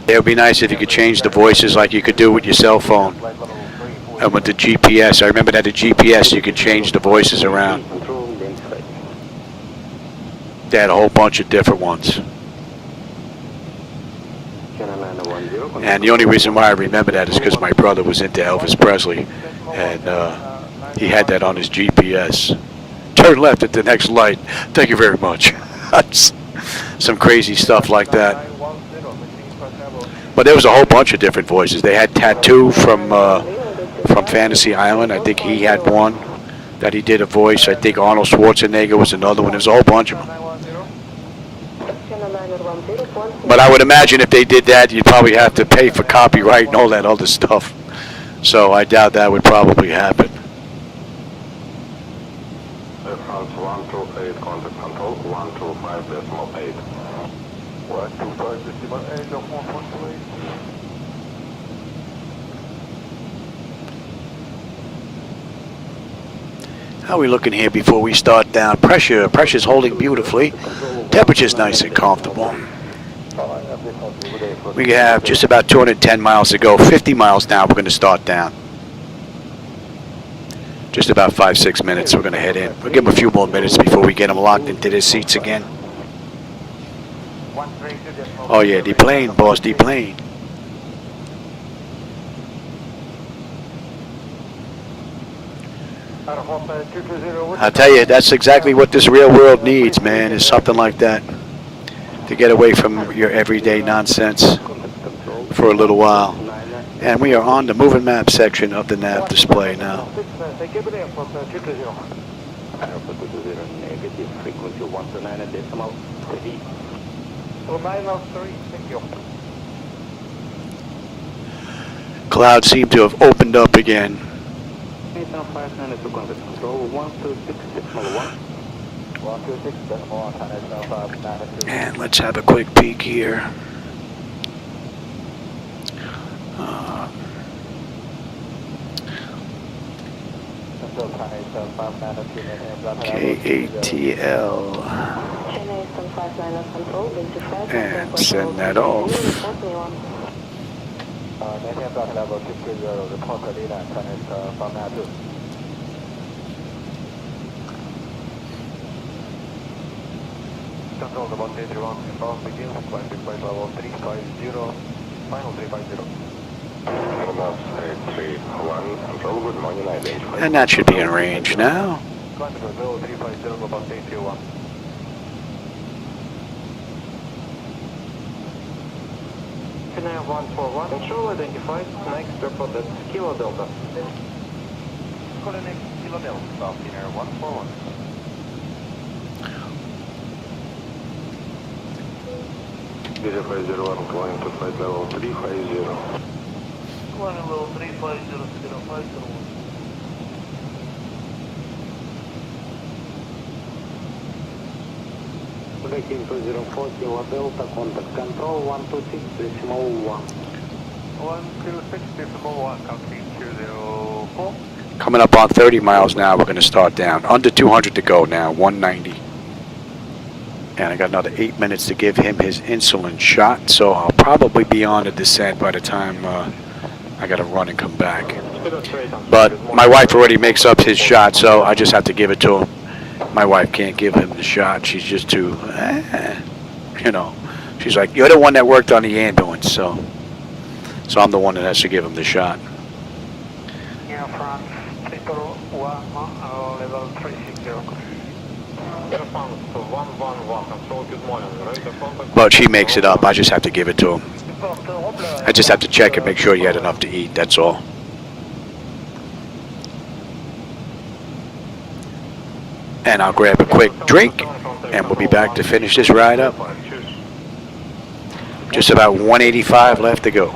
It would be nice if you could change the voices like you could do with your cell phone. And with the GPS, I remember that the GPS you could change the voices around. They had a whole bunch of different ones. And the only reason why I remember that is because my brother was into Elvis Presley. And he had that on his GPS. Turn left at the next light. Thank you very much. Some crazy stuff like that. But there was a whole bunch of different voices. They had Tattoo from Fantasy Island. I think he had one that he did a voice. I think Arnold Schwarzenegger was another one. There's a whole bunch of them. But I would imagine if they did that, you'd probably have to pay for copyright and all that other stuff. So I doubt that would probably happen. France 128, contact control, 125.8. 125.8 of 1.8. How are we looking here before we start down? Pressure's holding beautifully. Temperature's nice and comfortable. We have just about 210 miles to go. 50 miles now, we're going to start down. Just about 5-6 minutes, we're going to head in. We'll give them a few more minutes before we get them locked into their seats again. Oh yeah, deplane, boss, deplane. I'll tell you, that's exactly what this real world needs, man, is something like that. To get away from your everyday nonsense for a little while. And we are on the moving map section of the nav display now. Clouds seem to have opened up again. And let's have a quick peek here. KATL. And send that off. Control about 81, inbound begins, climb big flight level 350, final 350. And that should be in range now. Climb level 350, about 821. KIAH 141, control identified, next airport at Kilo Delta. Call the next Kilo Delta, KIAH 141. KIAH 501, going to flight level 350. Climb level 350, 050. Breaking to 040, Kilo Delta, contact control 126.1. 126.1, country 204. Coming up on 30 miles now, we're going to start down. Under 200 to go now, 190. And I got another 8 minutes to give him his insulin shot, so I'll probably be on a descent by the time I got to run and come back. But my wife already makes up his shot, so I just have to give it to him. My wife can't give him the shot. She's just too, you know. She's like, you're the one that worked on the ambulance, so I'm the one that has to give him the shot. Yeah, France, triple 1, level 360. But she makes it up. I just have to give it to him. I just have to check and make sure he had enough to eat, that's all. And I'll grab a quick drink, and we'll be back to finish this ride up. Just about 185 left to go.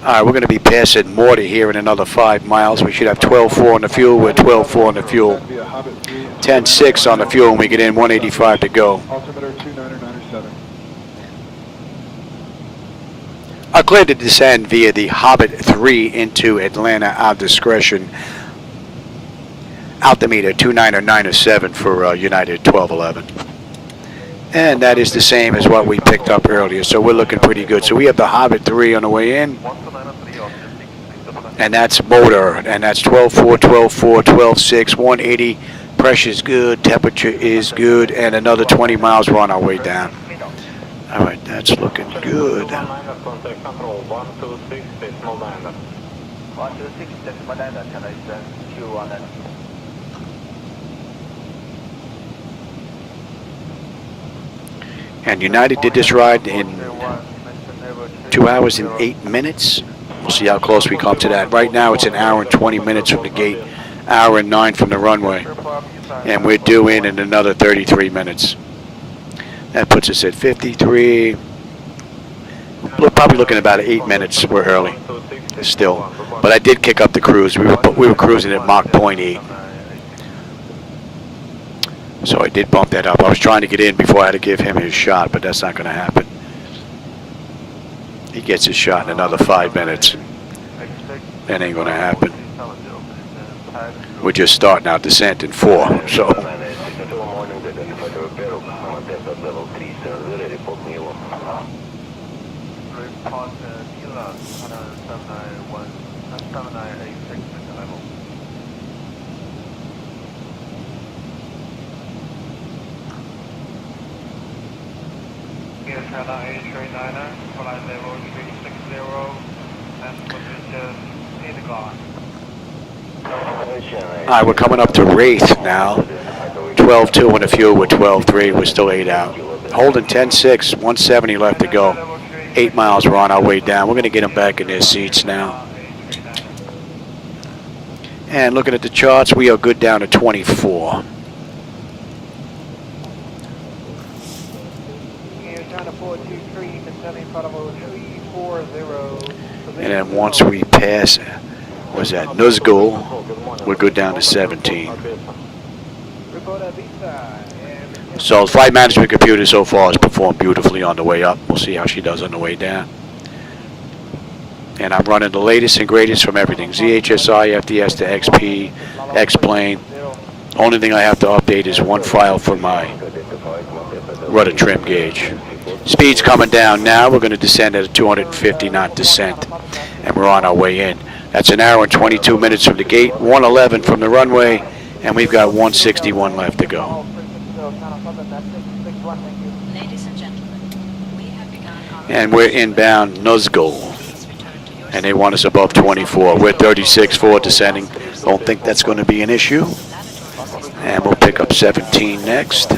All right, we're going to be passing Mortar here in another 5 miles. We should have 12.4 on the fuel. We're 12.4 on the fuel. 10.6 on the fuel, and we get in 185 to go. I'll clear to descend via the Hobbit 3 into Atlanta, our discretion. Altimeter 29907 for United 1211. And that is the same as what we picked up earlier, so we're looking pretty good. So we have the Hobbit 3 on the way in. And that's motor, and that's 12.4, 12.4, 12.6, 180. Pressure's good, temperature is good, and another 20 miles, we're on our way down. All right, that's looking good. Contact control 126, decimal 9. 126, decimal 9, can I send Q on that? And United did this ride in 2 hours and 8 minutes. We'll see how close we come to that. Right now it's an hour and 20 minutes from the gate, hour and 9 from the runway. And we're due in another 33 minutes. That puts us at 53. We're probably looking at about 8 minutes. We're early still. But I did kick up the cruise. We were cruising at Mach 0.8. So I did bump that up. I was trying to get in before I had to give him his shot, but that's not going to happen. He gets his shot in another 5 minutes. That ain't going to happen. We're just starting our descent in 4, so. Flight level 360, and position 8 o'clock. Alright, we're coming up to Wraith now. 12.2 on the fuel, we're 12.3, we're still 8 out. Holding 10.6, 170 left to go. 8 miles, we're on our way down. We're going to get them back in their seats now. And looking at the charts, we are good down to 24. And then once we pass, what's that, Nuzgul, we're good down to 17. So the flight management computer so far has performed beautifully on the way up. We'll see how she does on the way down. And I'm running the latest and greatest from everything. ZHSI, FDS to XP, X-Plane. Only thing I have to update is one file for my rudder trim gauge. Speed's coming down now. We're going to descend at a 250 knot descent. And we're on our way in. That's an hour and 22 minutes from the gate, 111 from the runway, and we've got 161 left to go. Ladies and gentlemen, we have begun our And we're inbound Nuzgul. And they want us above 24. We're 36.4 descending. Don't think that's going to be an issue. And we'll pick up 17 next.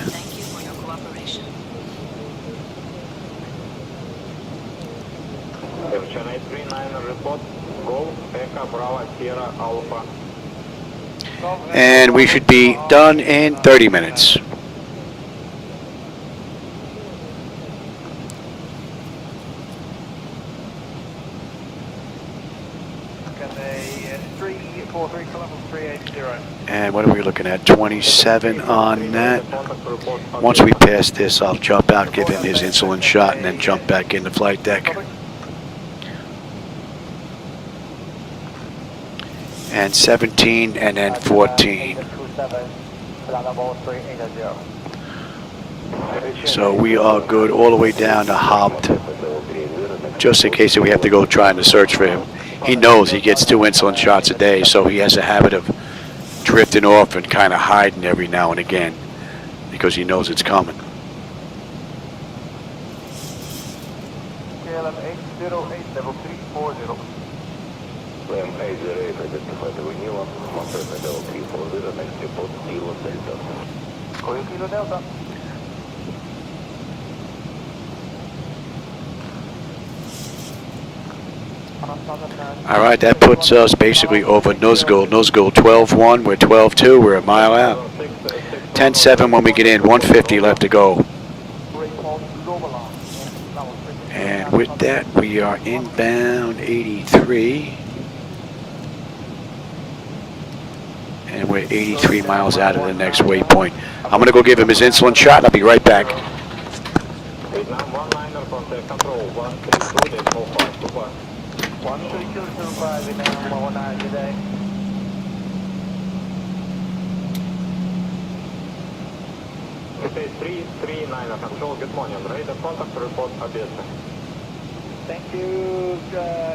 And we should be done in 30 minutes. And what are we looking at? 27 on that. Once we pass this, I'll jump out, give him his insulin shot, and then jump back in the flight deck. And 17, and then 14. So we are good all the way down to Haupt, just in case we have to go trying to search for him. He knows he gets 2 insulin shots a day, so he has a habit of drifting off and kind of hiding every now and again because he knows it's coming. KLM 808, level 340. KLM 808, identified the renewal, Mountain level 340, next report, Kilo Delta. Kilo Delta. All right, that puts us basically over Nuzgul. Nuzgul 12.1, we're 12.2, we're a mile out. 10.7 when we get in, 150 left to go. And with that, we are inbound 83. And we're 83 miles out of the next waypoint. I'm going to go give him his insulin shot, and I'll be right back. One-liner contact control, 132.45. 132.25, Vietnam 119 today. Okay, 339 control, good morning. Radar contact report Odessa. Thank you.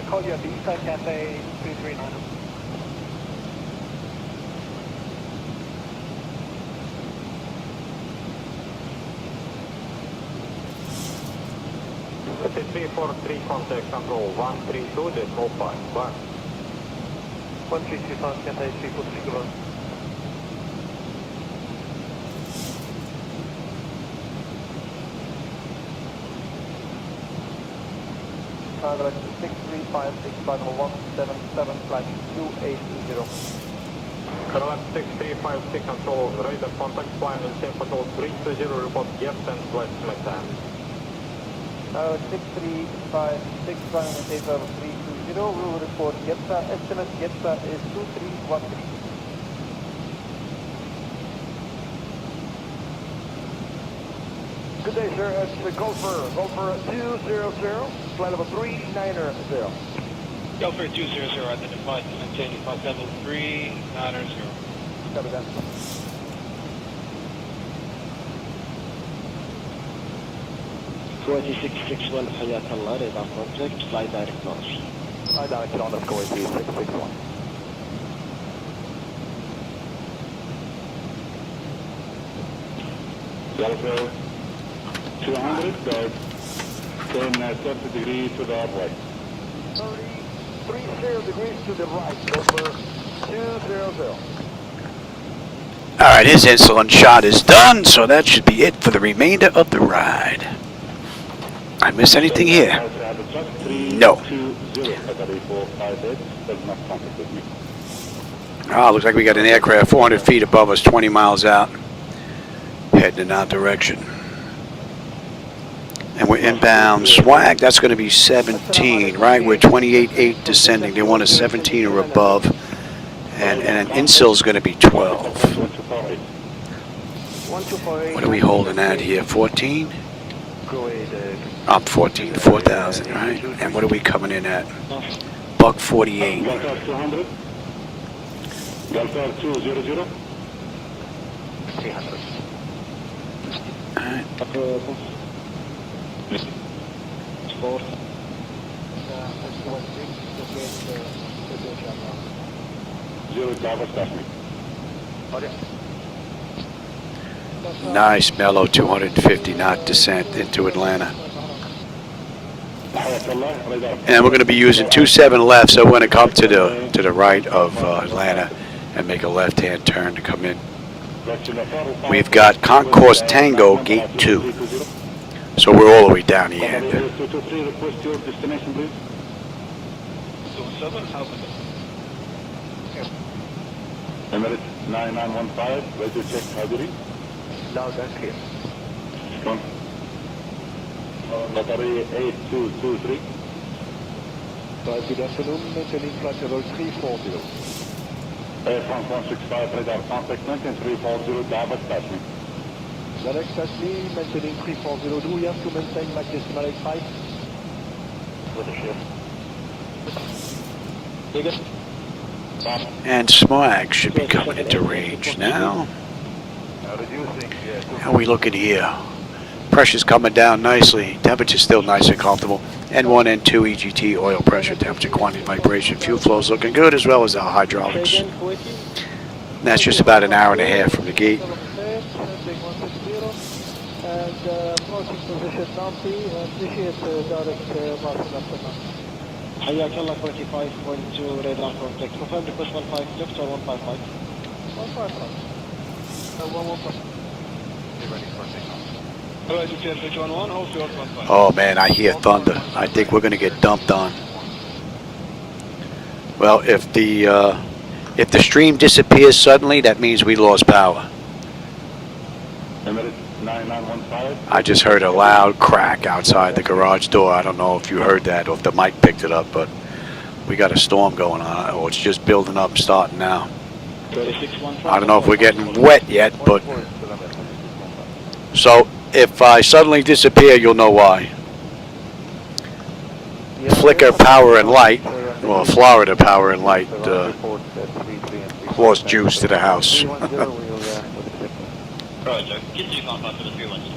Call you at the Eastside Cafe 339. Okay, 343 contact control, 132.05. 1325 Cafe 343, good morning. Target 6356, final 177, flight 280. Correct 6356 control, radar contact, climb maintain control 320, report gaps and flight select time. 6356 climb maintain level 320, we will report GEPSA, estimate GEPSA is 2313. Good day, sir. It's Gopher 200, flight level 390. Gopher 200, identified, maintain flight level 390. Copy that. KIAH حياك الله radar contact, flight direct launch. Flight direct launch, let's go 2661. Delta 200, guard, turn 30 degrees to the right. 30 degrees to the right, Gopher 200. Alright, his insulin shot is done, so that should be it for the remainder of the ride. I miss anything here? No. Ah, looks like we got an aircraft 400 feet above us, 20 miles out, heading in our direction. And we're inbound swag, that's going to be 17, right? We're 28.8 descending. They want a 17 or above. And an insil is going to be 12. What are we holding at here? 14? Up 14, 4,000, right? And what are we coming in at? Buck 48. Delta 200. Delta 200. 300. Alright. Nice mellow 250 knot descent into Atlanta. And we're going to be using 27 left, so we're going to come to the right of Atlanta and make a left-hand turn to come in. We've got Concourse Tango Gate 2, so we're all the way down the end. Emirates 9915, ready to check Hadiri. Loud and clear. Battery 8223. Good afternoon, maintaining flight level 340. Air France 165, radar contact, maintain 340, direct touch me. Direct touch me, maintaining 340. Do we have to maintain Mach decimal 85? With a shift. And Smag should be coming into range now. How are we looking here? Pressure's coming down nicely. Temperature's still nice and comfortable. N1, N2, EGT, oil pressure, temperature, quantity, vibration, fuel flow's looking good, as well as our hydraulics. And that's just about an hour and a half from the gate. And approaching position 90, initiate direct marking after حياك الله 25.2 radar contact. Confirm request 15 left or 155? 155. 115. Oh man, I hear thunder. I think we're going to get dumped on. Well, if the stream disappears suddenly, that means we lost power. Emirates 9915. I just heard a loud crack outside the garage door. I don't know if you heard that or if the mic picked it up, but we got a storm going on. Oh, it's just building up, starting now. I don't know if we're getting wet yet, but so if I suddenly disappear, you'll know why. Flicker Power and Light, well, Florida Power and Light, lost juice to the house. Roger. Get you on for the 310.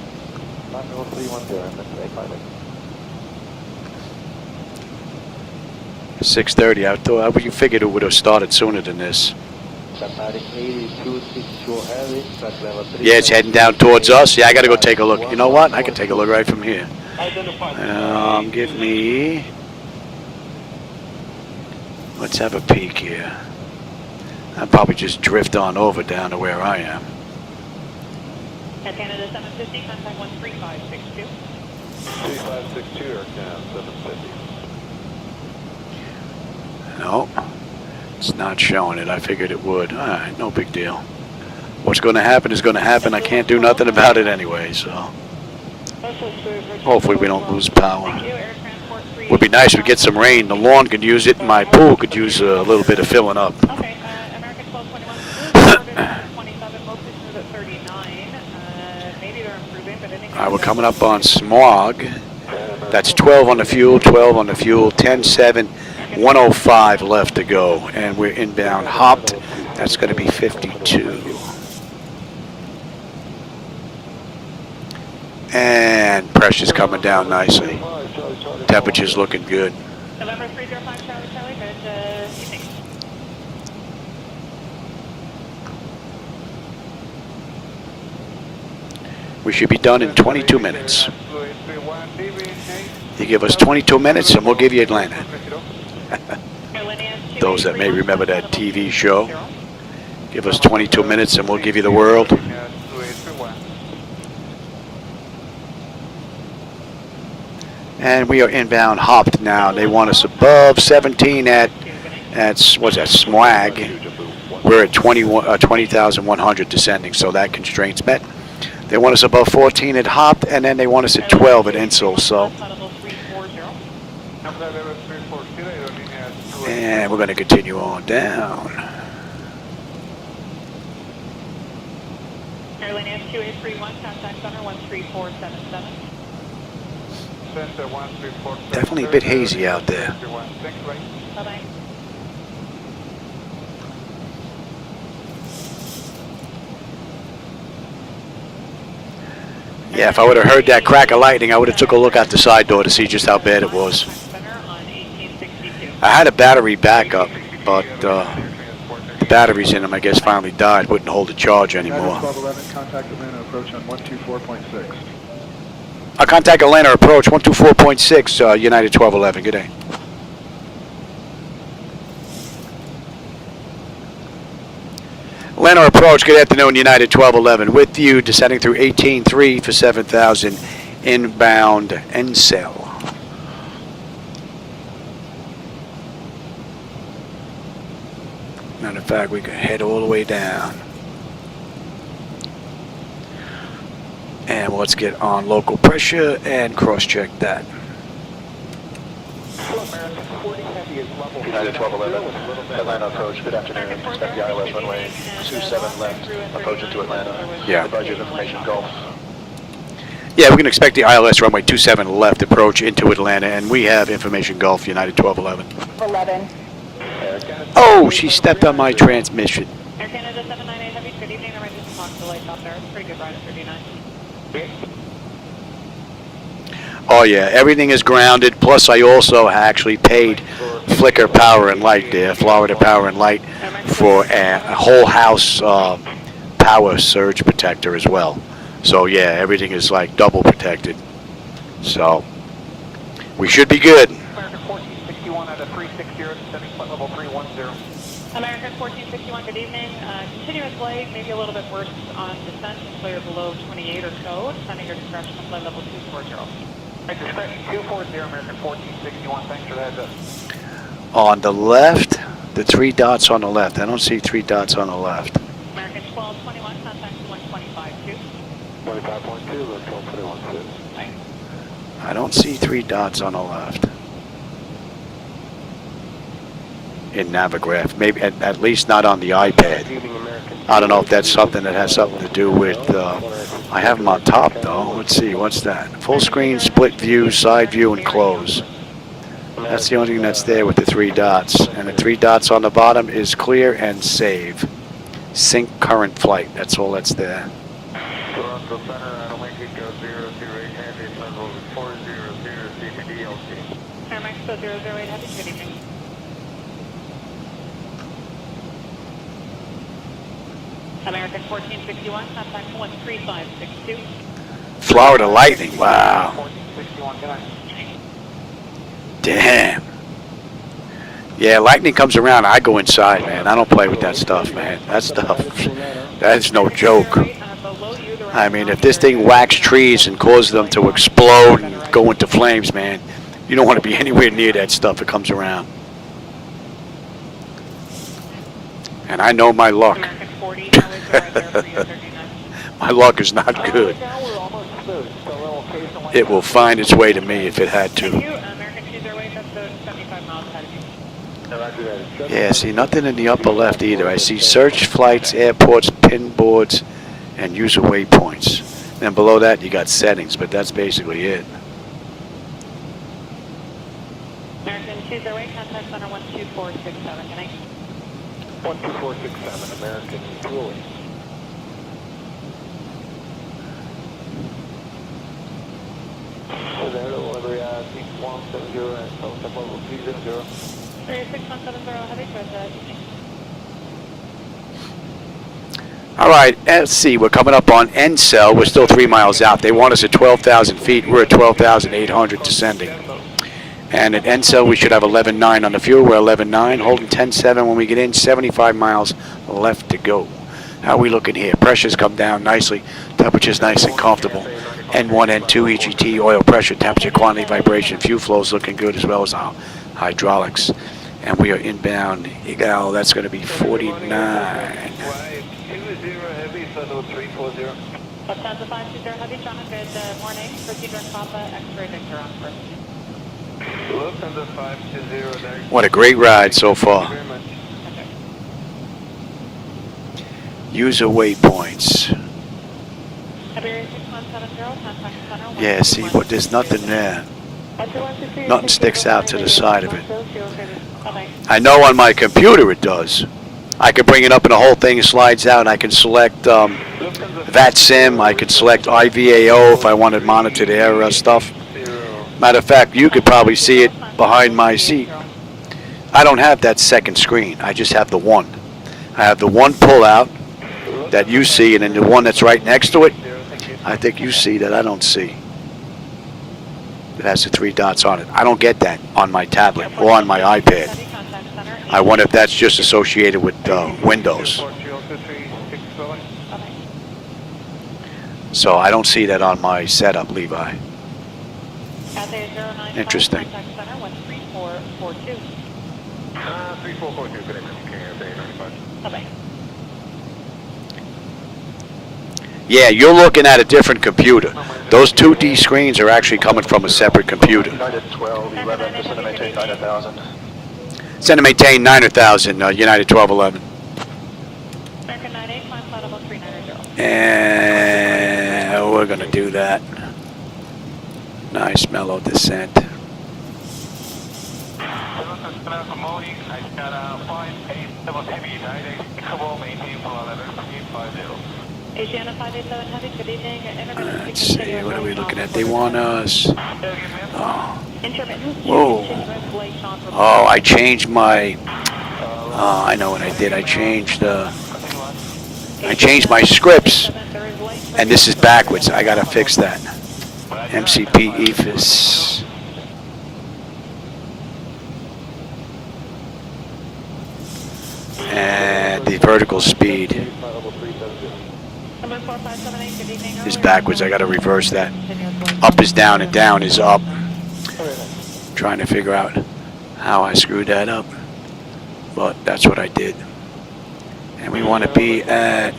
6:30. I thought you figured it would have started sooner than this. Yeah, it's heading down towards us. Yeah, I got to go take a look. You know what? I can take a look right from here. Give me. Let's have a peek here. I'll probably just drift on over down to where I am. Canada 750, contact 13562. 3562, Air Canada 750. No. It's not showing it. I figured it would. All right, no big deal. What's going to happen is going to happen. I can't do nothing about it anyway, so hopefully we don't lose power. Would be nice if we get some rain. The lawn could use it, and my pool could use a little bit of filling up. Okay, American 1221, 27, mostly smooth at 39. Maybe they're improving, but anything. All right, we're coming up on smog. That's 12 on the fuel, 12 on the fuel, 10-7, 105 left to go. And we're inbound hopped. That's going to be 52. And pressure's coming down nicely. Temperature's looking good. November 305 Charlie Charlie, good evening. We should be done in 22 minutes. You give us 22 minutes and we'll give you Atlanta. Those that may remember that TV show. Give us 22 minutes and we'll give you the world. And we are inbound hopped now. They want us above 17 at what's that, Swag. We're at 20,100 descending, so that constraint's met. They want us above 14 at hopped, and then they want us at 12 at insole, so. And we're going to continue on down. Airline S2831, contact center 13477. Definitely a bit hazy out there. Bye-bye. Yeah, if I would have heard that crack of lightning, I would have took a look out the side door to see just how bad it was. I had a battery backup, but the batteries in them, I guess, finally died. Wouldn't hold the charge anymore. Contact Atlanta approach on 124.6. I'll contact Atlanta approach 124.6, United 1211. Good day. Atlanta approach, good afternoon, United 1211. With you, descending through 18.3 for 7,000 inbound NCEL. Matter of fact, we can head all the way down. And let's get on local pressure and cross-check that. United 1211, Atlanta approach, good afternoon. Expect the ILS runway 27 left, approach into Atlanta. Yeah. The budget information Gulf. Yeah, we can expect the ILS runway 27 left approach into Atlanta, and we have information Gulf, United 1211. 11. Oh, she stepped on my transmission. Air Canada 798 Heavy, good evening. I'm ready to talk to the lights out there. Pretty good ride at 39. Oh yeah, everything is grounded, plus I also actually paid Flicker Power and Light there, Florida Power and Light, for a whole house power surge protector as well. So yeah, everything is like double protected. So we should be good. American 1461 at a 360, descending flight level 310. American 1461, good evening. Continuous light, maybe a little bit worse on descent until you're below 28 or so. Descending your discretion to flight level 240. Discretion 240, American 1461, thanks for the heads up. On the left, the three dots on the left. I don't see three dots on the left. American 1221, contact 125.2. 25.2, 1221. I don't see three dots on the left. In Navigraph, maybe at least not on the iPad. I don't know if that's something that has something to do with, I have them on top though. Let's see, what's that? Full screen, split view, side view, and close. That's the only thing that's there with the three dots. And the three dots on the bottom is clear and save. Sync current flight, that's all that's there. Toronto Center, Atlanta, 008 Heavy, level 400 CPDLC. Air Mexico 008 Heavy, good evening. American 1461, contact 13562. Florida Lightning, wow. 1461, good night. Damn. Yeah, lightning comes around, I go inside, man. I don't play with that stuff, man. That stuff, that's no joke. I mean, if this thing whacks trees and causes them to explode and go into flames, man, you don't want to be anywhere near that stuff that comes around. And I know my luck. American 40, how is right there for you, 39? My luck is not good. It will find its way to me if it had to. Thank you, American 2 Airways, that's 75 miles ahead of you. Yeah, see, nothing in the upper left either. I see search flights, airports, pin boards, and user waypoints. Then below that, you got settings, but that's basically it. American 2 Airways, contact center 12467, can I? 12467, American Julie. Delivery 6170 and South Apollo 300. 36170, heavy towards All right, let's see. We're coming up on NCEL. We're still 3 miles out. They want us at 12,000 feet. We're at 12,800 descending. And at NCEL, we should have 11.9 on the fuel. We're 11.9, holding 10.7 when we get in. 75 miles left to go. How are we looking here? Pressure's come down nicely. Temperature's nice and comfortable. N1, N2, EGT, oil pressure, temperature, quantity, vibration, fuel flow's looking good, as well as our hydraulics. And we are inbound. Egal, that's going to be 49. 20 heavy, Southern 340. Lufthansa 520 heavy, John, good morning. Proceed run Papa, X-ray Victor on first. Lufthansa 520. What a great ride so far. Thank you very much. User waypoints. Yeah, see, but there's nothing there. Nothing sticks out to the side of it. I know on my computer it does. I can bring it up and the whole thing slides out. I can select VATSIM. I can select IVAO if I wanted monitored air stuff. Matter of fact, you could probably see it behind my seat. I don't have that second screen. I just have the one. I have the one pull-out that you see, and then the one that's right next to it, I think you see that I don't see. It has the 3 dots on it. I don't get that on my tablet or on my iPad. I wonder if that's just associated with Windows. So I don't see that on my setup, Levi. Interesting. 3442, good evening, KIAH 95. Bye-bye. Yeah, you're looking at a different computer. Those 2D screens are actually coming from a separate computer. United 1211, descend to maintain 9,000. Send to maintain 9,000, United 1211. American 98, climb flight level 390. And we're going to do that. Nice mellow descent. Asiana 587 heavy, good evening. Let's see, what are we looking at? They want us. Oh. Whoa. Oh, I changed my. I know what I did. I changed my scripts, and this is backwards. I gotta fix that. MCP EFIS. And the vertical speed is backwards. I got to reverse that. Up is down and down is up. Trying to figure out how I screwed that up, but that's what I did. And we want to be at.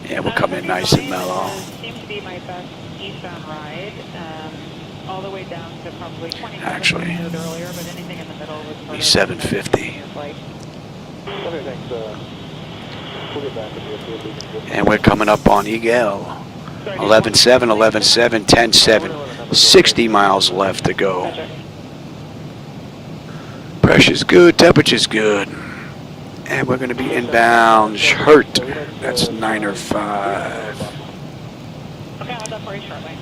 Yeah, we'll come in nice and mellow. Seems to be my best eastbound ride. All the way down to probably 20 actually earlier, but anything in the middle was be 750. And we're coming up on Eagle. 11.7, 11.7, 10.7, 60 miles left to go. Pressure's good, temperature's good. And we're going to be inbound Hurt. That's 9 or 5. Okay, I'll have that for you shortly.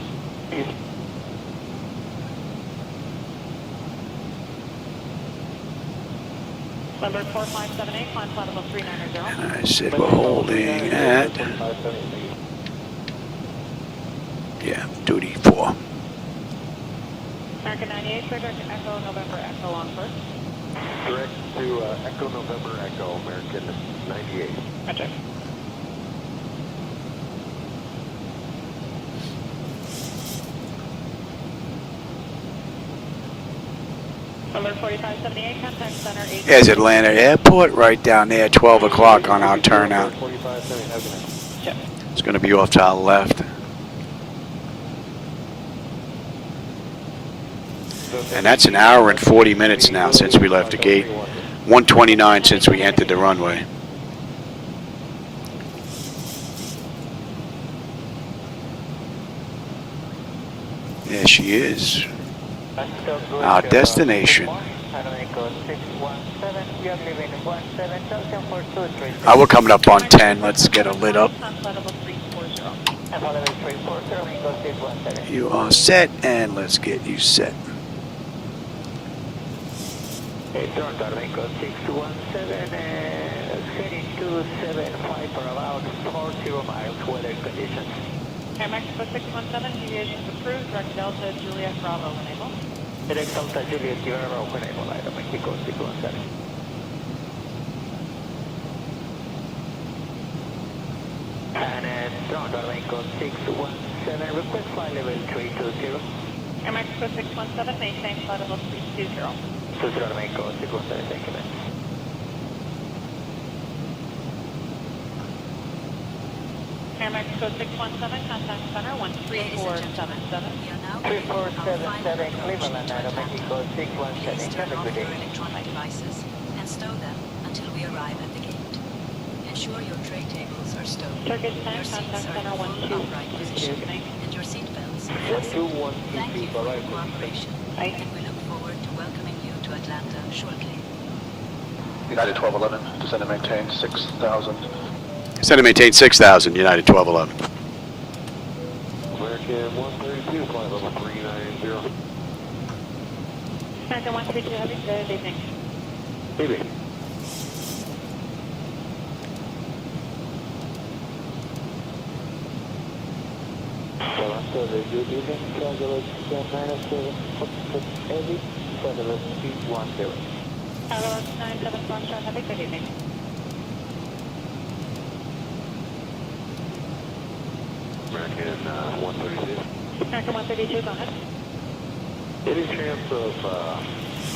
Number 4578, climb flight level 390. And I said we're holding at, yeah, duty 4. American 98, clear direct to Echo, November Echo on first. Direct to Echo November Echo, American 98. Roger. Alert 4578, contact center 8. There's Atlanta Airport right down there, 12 o'clock on our turnout. It's going to be off to our left. And that's an hour and 40 minutes now since we left the gate. 1:29 since we entered the runway. There she is. Our destination. We're coming up on 10. Let's get her lit up. You are set, and let's get you set. Toronto, Echo 617, heading 275 for about 40 miles, weather conditions. Air Mexico 617, deviations approved, direct Delta Juliet Bravo enable. Direct Delta Juliet Bravo enable, Air Mexico 617. And Toronto, Echo 617, request flight level 320. Air Mexico 617, maintain flight level 320. Toronto, Echo 617, thank you, man. Air Mexico 617, contact center 13477. 3477 Cleveland, Air Mexico 617. Have a good day. Electronic devices and stow them until we arrive at the gate. Ensure your tray tables are stowed. Turkish Your 10, seats contact are center in full upright position 122. and your seat belts are fastened. Thank you for your cooperation, and we look forward to welcoming you to Atlanta shortly. United 1211, descend and maintain 6,000. Descend and maintain 6,000, United 1211. American 132, flight level 390. American 132, have a good evening. Evening. So the good evening, Traveler 97, heavy, Traveler speed 10. Traveler 97 Foxtrot, have a good evening. American 132. American 132, go ahead. Any chance of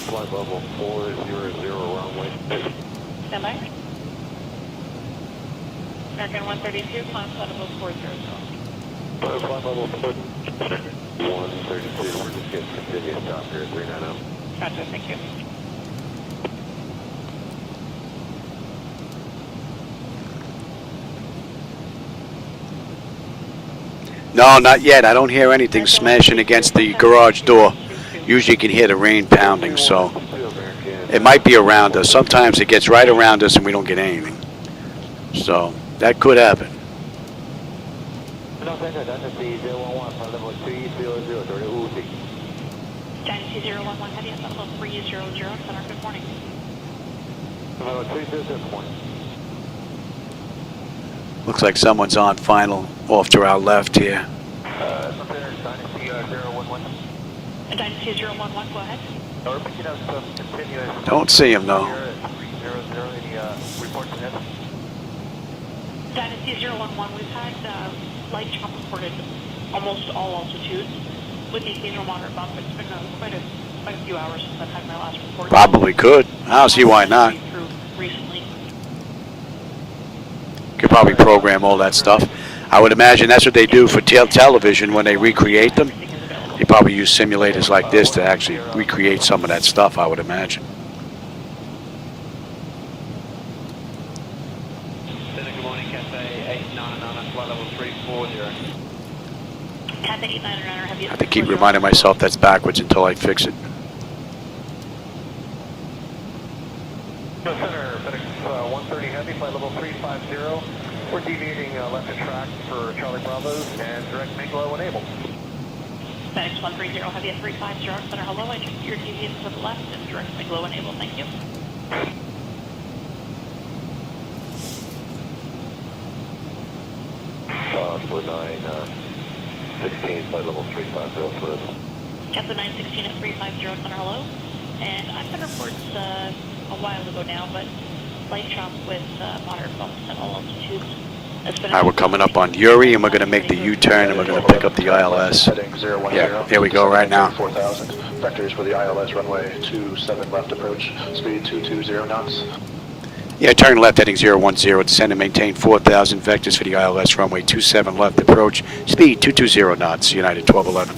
flight level 400 runway? Stand by. American 132, climb flight level 400. Flight level 132, we're just getting continuous stop here at 390. Gotcha, thank you. No, not yet. I don't hear anything smashing against the garage door. Usually you can hear the rain pounding, so it might be around us. Sometimes it gets right around us and we don't get anything. So that could happen. No, Center, that's the 011 for level 300 to the Uzi. Dynasty 011, heavy at level 300, center, good morning. Level 300, good morning. Looks like someone's on final off to our left here. Center, Dynasty 011. Dynasty 011, go ahead. We're picking up some continuous. Don't see him though. 300, any reports in it? Dynasty 011, we've had light chop reported almost all altitudes with the occasional moderate bump. It's been quite a few hours since I've had my last report. Probably could. I don't see why not. Recently. Could probably program all that stuff. I would imagine that's what they do for television when they recreate them. They probably use simulators like this to actually recreate some of that stuff, I would imagine. Good morning, Cafe 899, flight level 340. Cafe 899, have you? I have to keep reminding myself that's backwards until I fix it. Center, FedEx 130 Heavy, flight level 350. We're deviating left of track for Charlie Bravo's and direct Miglo enabled. FedEx 130 Heavy at 350, center, hello, I checked your deviates to the left and direct Miglo enabled, thank you. For 916, flight level 350 for us. Captain 916 at 350, center, hello. And I've had reports a while ago now, but light chop with moderate bumps at all altitudes. Alright, we're coming up on Uri, and we're going to make the U-turn, and we're going to pick up the ILS. Yeah, here we go right now. 4,000. Vectors for the ILS runway 27 left approach, speed 220 knots. Yeah, turn left heading 010, descend and maintain 4,000 vectors for the ILS runway 27 left approach, speed 220 knots, United 1211.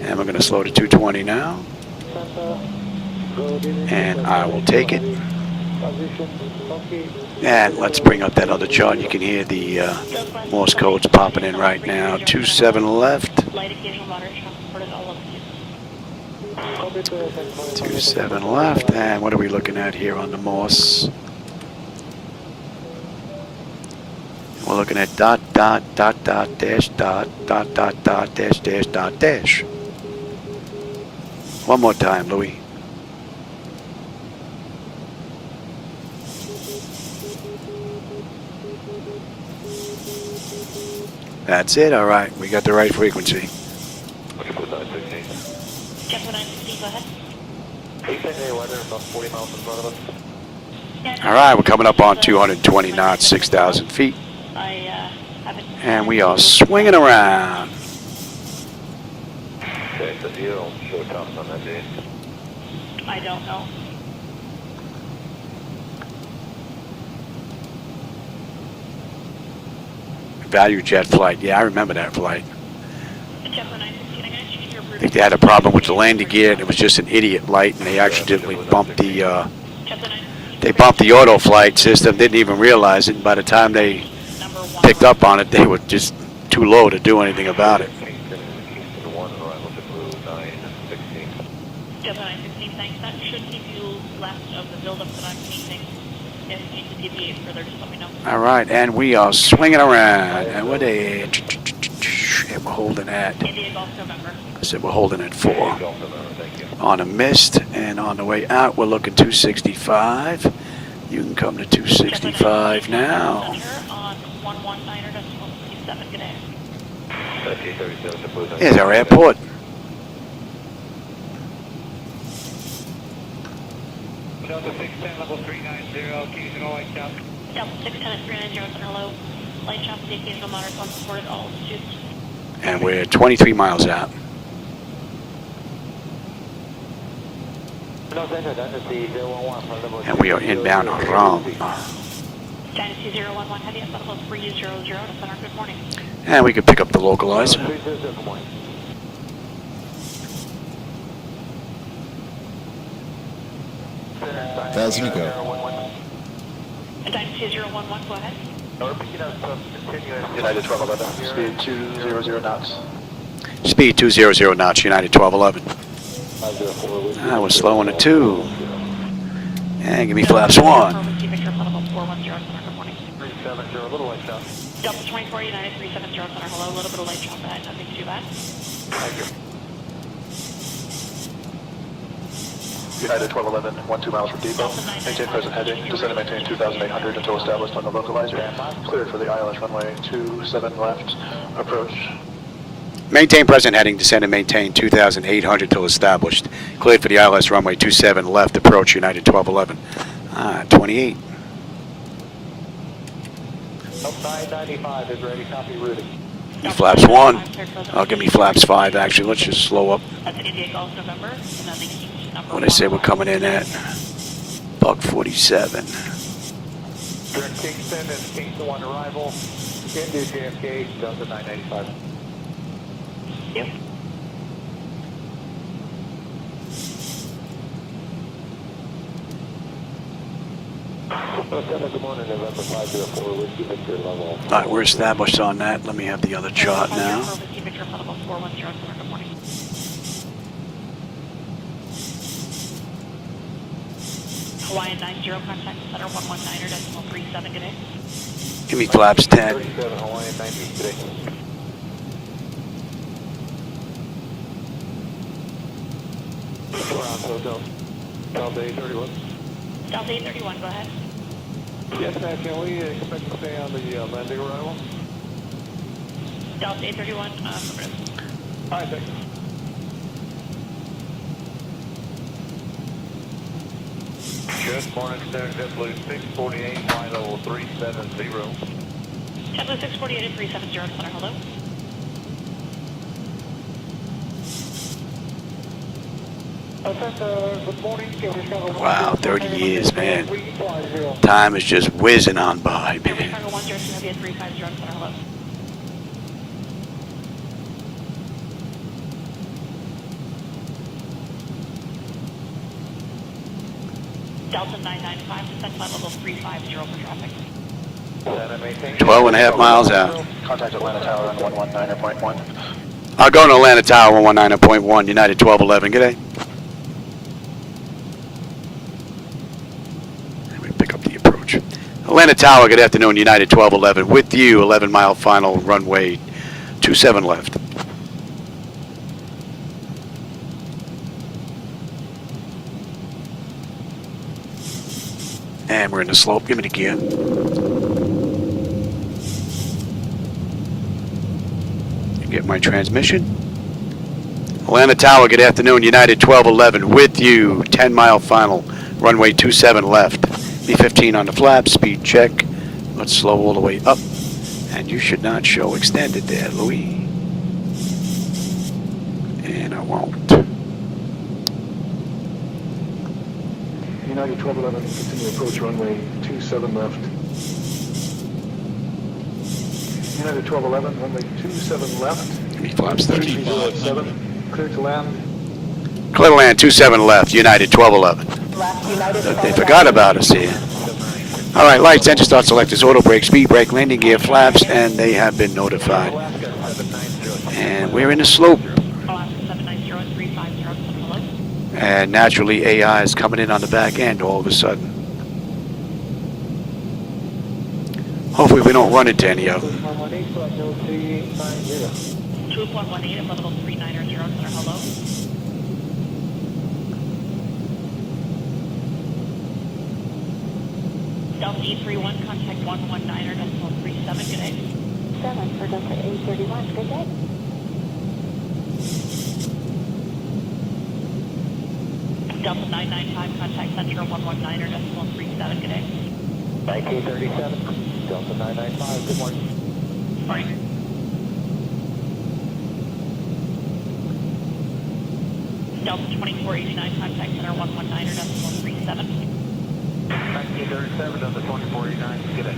And we're going to slow to 220 now. And I will take it. And let's bring up that other chart. You can hear the Morse codes popping in right now. 27 left. 27 left. And what are we looking at here on the Morse? We're looking at dot, dot, dot, dot, dash, dot, dot, dot, dot, dash, dash, dot, dash. One more time, Louis. That's it. All right. We got the right frequency. Jeff 916, go ahead. Weather about 40 miles in front of us. All right. We're coming up on 220 knots, 6,000 feet. And we are swinging around. Okay, so you don't show tops on that day. I don't know. Value jet flight. Yeah, I remember that flight. Jeff 916, I'm going to change your I think they had a problem with the landing gear, and it was just an idiot light, and they accidentally bumped the auto flight system. Didn't even realize it. And by the time they picked up on it, they were just too low to do anything about it. Jeff 916, thanks. That should keep you left of the buildup that I'm painting. If you need to deviate further, just let me know. All right, and we are swinging around. And what a... And we're holding at... India Golf November. I said we're holding at 4. On a mist, and on the way out, we're looking 265. You can come to 265 now. On 119.37, good day. Here's our airport. Delta 610, level 390, occasional light chop. Delta 610 at 390, hello. Light chop, the occasional moderate, unsupported, all altitudes. And we're 23 miles out. And we are inbound Rom. Dynasty 011, heavy at level 300 to center, good morning. And we can pick up the localizer. Thousand to go. Dynasty 011, go ahead. United 1211, speed 200 knots. Speed 200 knots, United 1211. I was slowing it 2. And give me flaps 1. Delta 24, United 370, center, hello. A little bit of light chop ahead, nothing too bad. Thank you. United 1211, 12 miles from Depot. Maintain present heading. Descend and maintain 2,800 until established on the localizer. Cleared for the ILS runway 27 left. Approach. Maintain present heading. Descend and maintain 2,800 till established. Cleared for the ILS runway 27 left. Approach United 1211. 28. 995 is ready. Copy routing. Flaps 1. I'll give me flaps 5 actually. Let's just slow up. That's India Golf November. When I say we're coming in at buck 47. You're in Kingston and Kingston 1 arrival. Into JFK, Delta 995. Yep. Good morning, November 504, Whiskey Victor level. All right, we're established on that. Let me have the other chart now. Whiskey Victor level 410, center, good morning. Hawaiian 90, contact center 119.37, good day. Give me flaps 10. 37, Hawaiian 90, today. Hotel. Delta 831. Delta 831, go ahead. Yes, ma'am, can we expect to stay on the landing arrival? Delta 831, affirmative. All right, thanks. Good morning, Star JetBlue 648, flight level 370. JetBlue 648 at 370 center, hello. Good morning. Wow, 30 years, man. Time is just whizzing on by, man. Chicago 102 Heavy at 350 center, hello. Delta 995, descent flight level 350 for traffic. 12.5 miles out. Contact Atlanta Tower on 119.1. I'll go to Atlanta Tower 119.1, United 1211. G'day. Let me pick up the approach. Atlanta Tower, good afternoon, United 1211. With you, 11-mile final, runway 27 left. And we're in the slope. Give me the gear. You get my transmission. Atlanta Tower, good afternoon. United 1211 with you. 10-mile final. Runway 27 left. B-15 on the flap. Speed check. Let's slow all the way up. And you should not show extended there, Louis. And I won't. United 1211, continue approach runway 27 left. United 1211, runway 27 left. He flaps 3007, clear to land. Clear to land 27 left, United 1211. They forgot about us here. All right, lights, engine start selectors, auto brake, speed brake, landing gear, flaps, and they have been notified. And we're in the slope. And naturally, AI is coming in on the back end all of a sudden. Hopefully we don't run into any of them. 2.18 at level 390 center, hello. Delta E31, contact 119.37, good day. 7 for Delta A31, good day. Delta 995, contact Central 119.37, good day. 1937, Delta 995, good morning. Morning. Delta 2489, contact Center 119.37. 1937, Delta 2489, good day.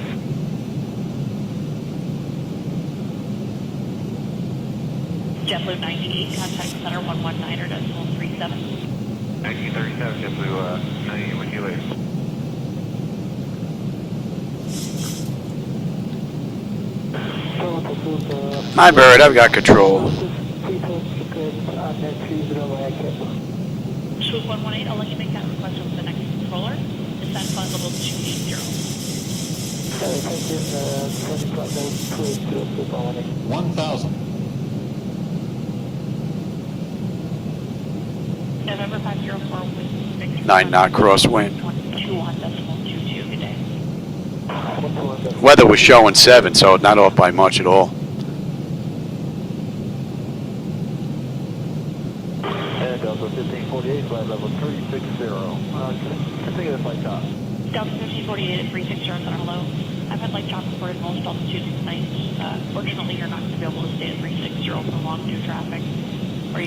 JetBlue 98, contact Center 119.37. 1937, JetBlue 98, with you later. My bird, I've got control. Swoop 118, I'll let you make that request over the next controller. Descent flight level 280. 1,000. November 504 with 9 knot crosswind. 21.22, good day. Weather was showing 7, so not off by much at all. And Delta 1548, flight level 360. Continue the flight top. Delta 1548 at 360, center, hello. I've had light chop reported most altitudes tonight. Fortunately, you're not going to be able to stay at 360 for long due traffic.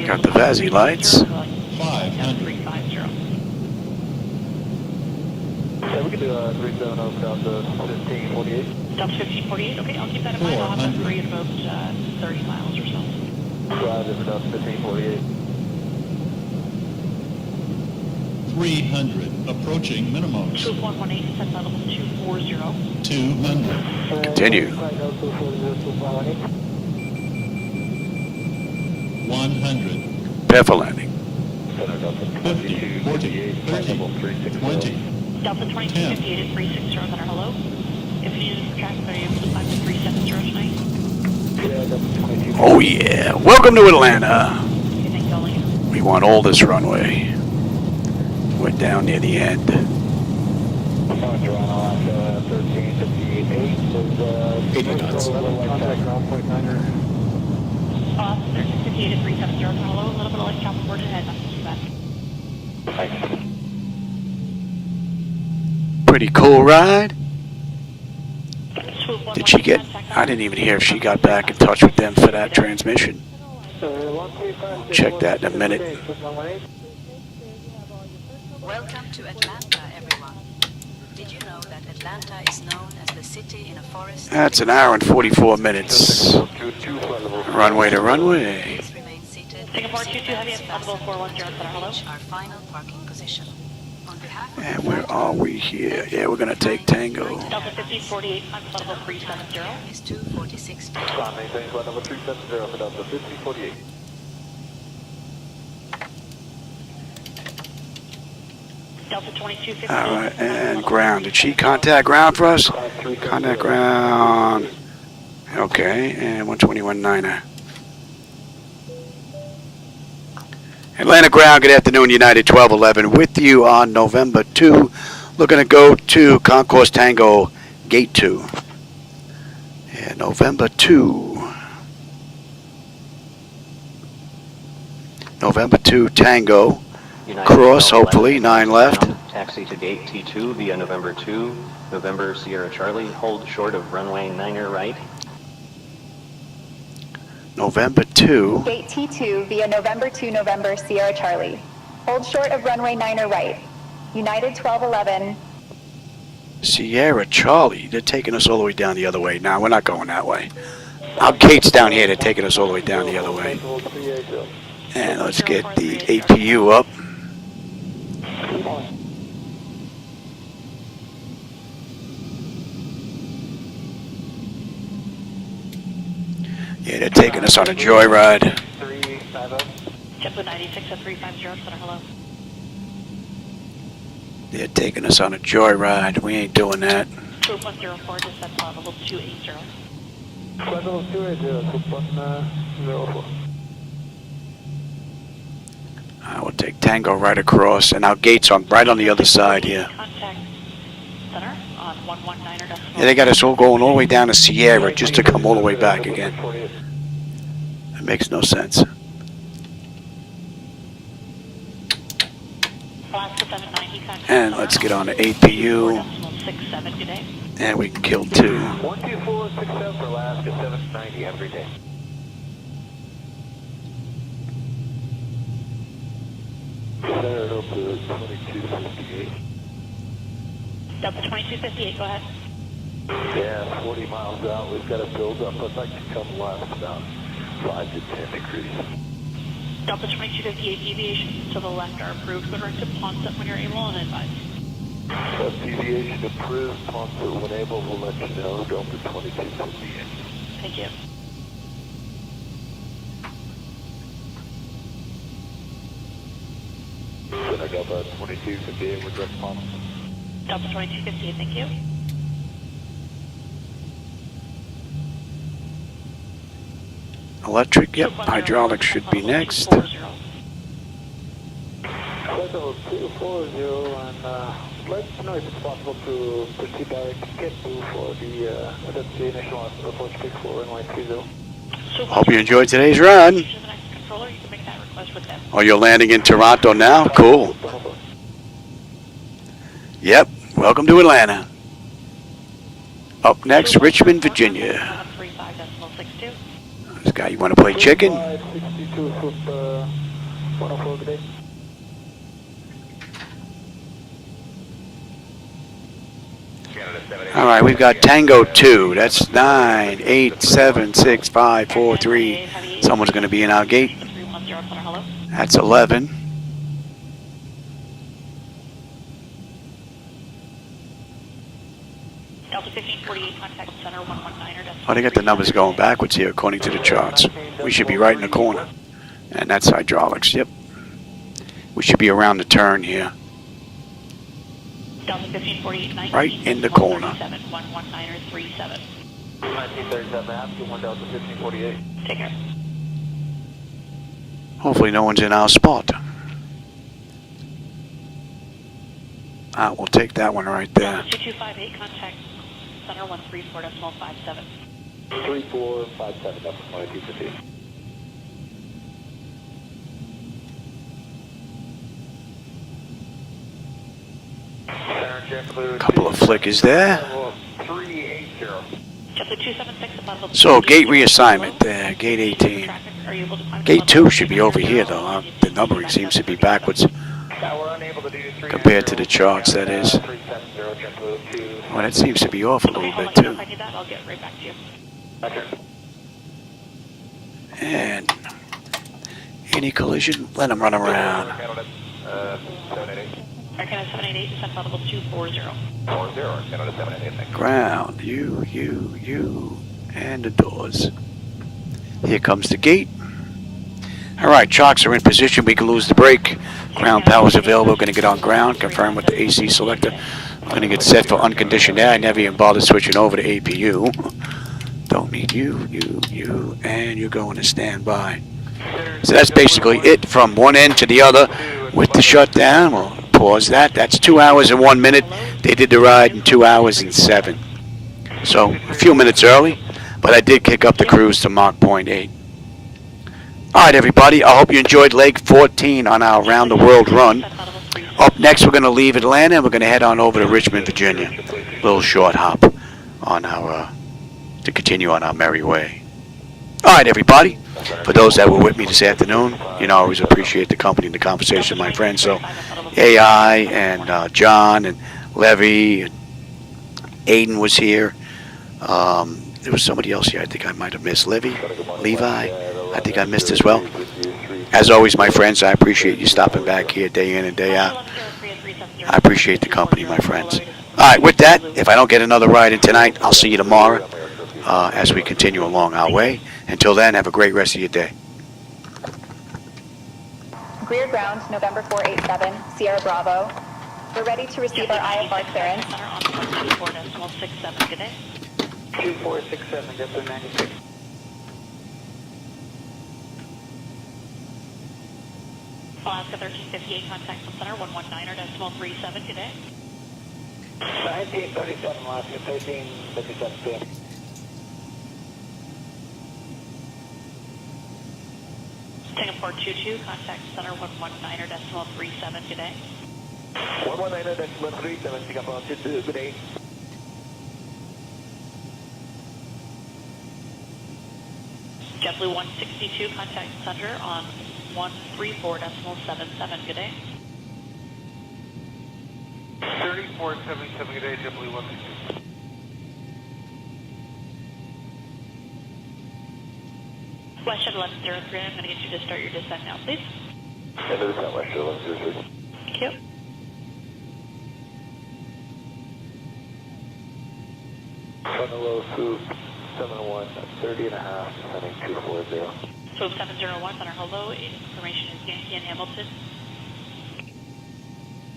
Got the Vazzy lights. 500. Yeah, we can do 370 Delta 1548. Delta 1548, okay, I'll keep that in mind. I'll have that for you at about 30 miles or so. Roger for Delta 1548. 300. Approaching minimums. Swoop 118, descent level 240. 200. Continue. 100. Prepare for landing. 50, 40, 30, 20. Delta 2258 at 360, center, hello. If you need it for traffic, are you able to climb to 370 tonight? Oh yeah, welcome to Atlanta. Okay, thank you, I'll let you know. We want all this runway. We're down near the end. Roger, on Alaska 1358. 80 knots. Contact ground point 9er. 1358 at 370, center, hello. A little bit of light chop reported ahead, not too bad. Thanks. Pretty cool ride. Swoop Did she get? I didn't even hear if she got back in touch with them for that transmission. Check that in a minute. Welcome to Atlanta, everyone. Did you know that Atlanta is known as the city in a forest? That's an hour and 44 minutes. Runway to runway. Singapore 22 Heavy at Possible 410 Center, hello. Our final parking position. On behalf of And where are we here? Yeah, we're going to take Tango. Delta 5048, I'm level 370. Is 246. Maintain flight number 370 for Delta 5048. Delta 2258. All right, and ground. Did she contact ground for us? Contact ground. Okay, and 121.9er. Atlanta ground, good afternoon, United 1211 with you on November 2. Looking to go to Concourse Tango, Gate 2. Yeah, November 2. November 2 Tango. Cross, hopefully, 9 left. Taxi to gate T2 via November 2. November Sierra Charlie, hold short of runway 9er right. November 2. Gate T2 via November 2 November Sierra Charlie. Hold short of runway 9er right. United 1211. Sierra Charlie. They're taking us all the way down the other way. Nah, we're not going that way. Our gate's down here. They're taking us all the way down the other way. And let's get the APU up. Yeah, they're taking us on a joyride. JetBlue 96 at 350 Center, hello. They're taking us on a joyride. We ain't doing that. 2104, descent level 280. Level 280, 2104. I will take Tango right across, and our gate's on right on the other side here. Contact center on 119er. Yeah, they got us all going all the way down to Sierra just to come all the way back again. It makes no sense. And let's get on to APU. And we can kill 2. 12467 for Alaska 790 every day. Center up to 2258. Delta 2258, go ahead. Yeah, 40 miles out. We've got to build up. I'd like to come left about 5 to 10 degrees. Delta 2258, deviations to the left are approved. Go direct to Ponset when you're able and advise. Deviation approved. Ponset when able. We'll let you know. Delta 2258. Thank you. Center Delta 2258 with direct Ponset. Delta 2258, thank you. Electric, yep. Hydraulics should be next. Level 240 and let us know if it's possible to proceed direct to K2 for the that's the initial approach pick for runway 30. Hope you enjoyed today's run. Oh, you're landing in Toronto now? Cool. Yep. Welcome to Atlanta. Up next, Richmond, Virginia. This guy, you want to play chicken? All right, we've got Tango 2. That's 9, 8, 7, 6, 5, 4, 3. Someone's going to be in our gate. That's 11. Oh, they got the numbers going backwards here according to the charts. We should be right in the corner. And that's hydraulics, yep. We should be around the turn here. Right in the corner. 1937, 1 Delta 1548. Take care. Hopefully no one's in our spot. We'll take that one right there. 2258, contact center 134.57. 3457, that's 2250. Couple of flickers there. 380. So gate reassignment there, gate 18. Gate 2 should be over here though. The numbering seems to be backwards compared to the charts, that is. Well, that seems to be off a little bit too. And any collision, let them run around. Ground, you, and the doors. Here comes the gate. All right, chocks are in position. We can lose the brake. Ground power is available. We're going to get on ground, confirm with the AC selector. I'm going to get set for unconditioned air. I never even bothered switching over to APU. Don't need you, and you're going to standby. So that's basically it from one end to the other with the shutdown. We'll pause that. That's 2 hours and 1 minute. They did the ride in 2 hours and 7. So a few minutes early, but I did kick up the cruise to Mach 0.8. All right, everybody. I hope you enjoyed leg 14 on our round the world run. Up next, we're going to leave Atlanta and we're going to head on over to Richmond, Virginia. Little short hop on our to continue on our merry way. All right, everybody. For those that were with me this afternoon, you know, I always appreciate the company and the conversation, my friends. So, AI and John and Levy, and Aiden was here. There was somebody else here I think I might have missed. Levi, I think I missed as well. As always, my friends, I appreciate you stopping back here day in and day out. I appreciate the company, my friends. All right, with that, if I don't get another ride in tonight, I'll see you tomorrow as we continue along our way. Until then, have a great rest of your day. Greer ground, November 487, Sierra Bravo. We're ready to receive our IFR clearance. 2467, good day. 2467, JetBlue 96. Alaska 1358, contact from center 119.37, good day. 1937, Alaska 1357. Singapore 22, contact center 119.37, good day. 119.37, Singapore 22, good day. JetBlue 162, contact center on 134.77, good day. 3477, good day, JetBlue 162. Western 1103, I'm going to get you to start your descent now, please. End of descent, Western 1103. Thank you. Front of low, swoop 71, 30 and a half, descending 240. Swoop 701, center hello, information is Yankee and Hamilton.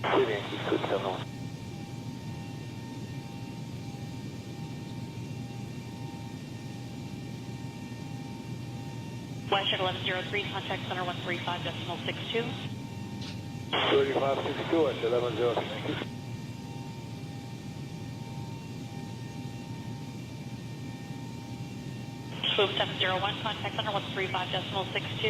Good Yankee, swoop 71. Western 1103, contact center 135.62. 3562, Western 1103, thank you. Swoop 701, contact center 135.62.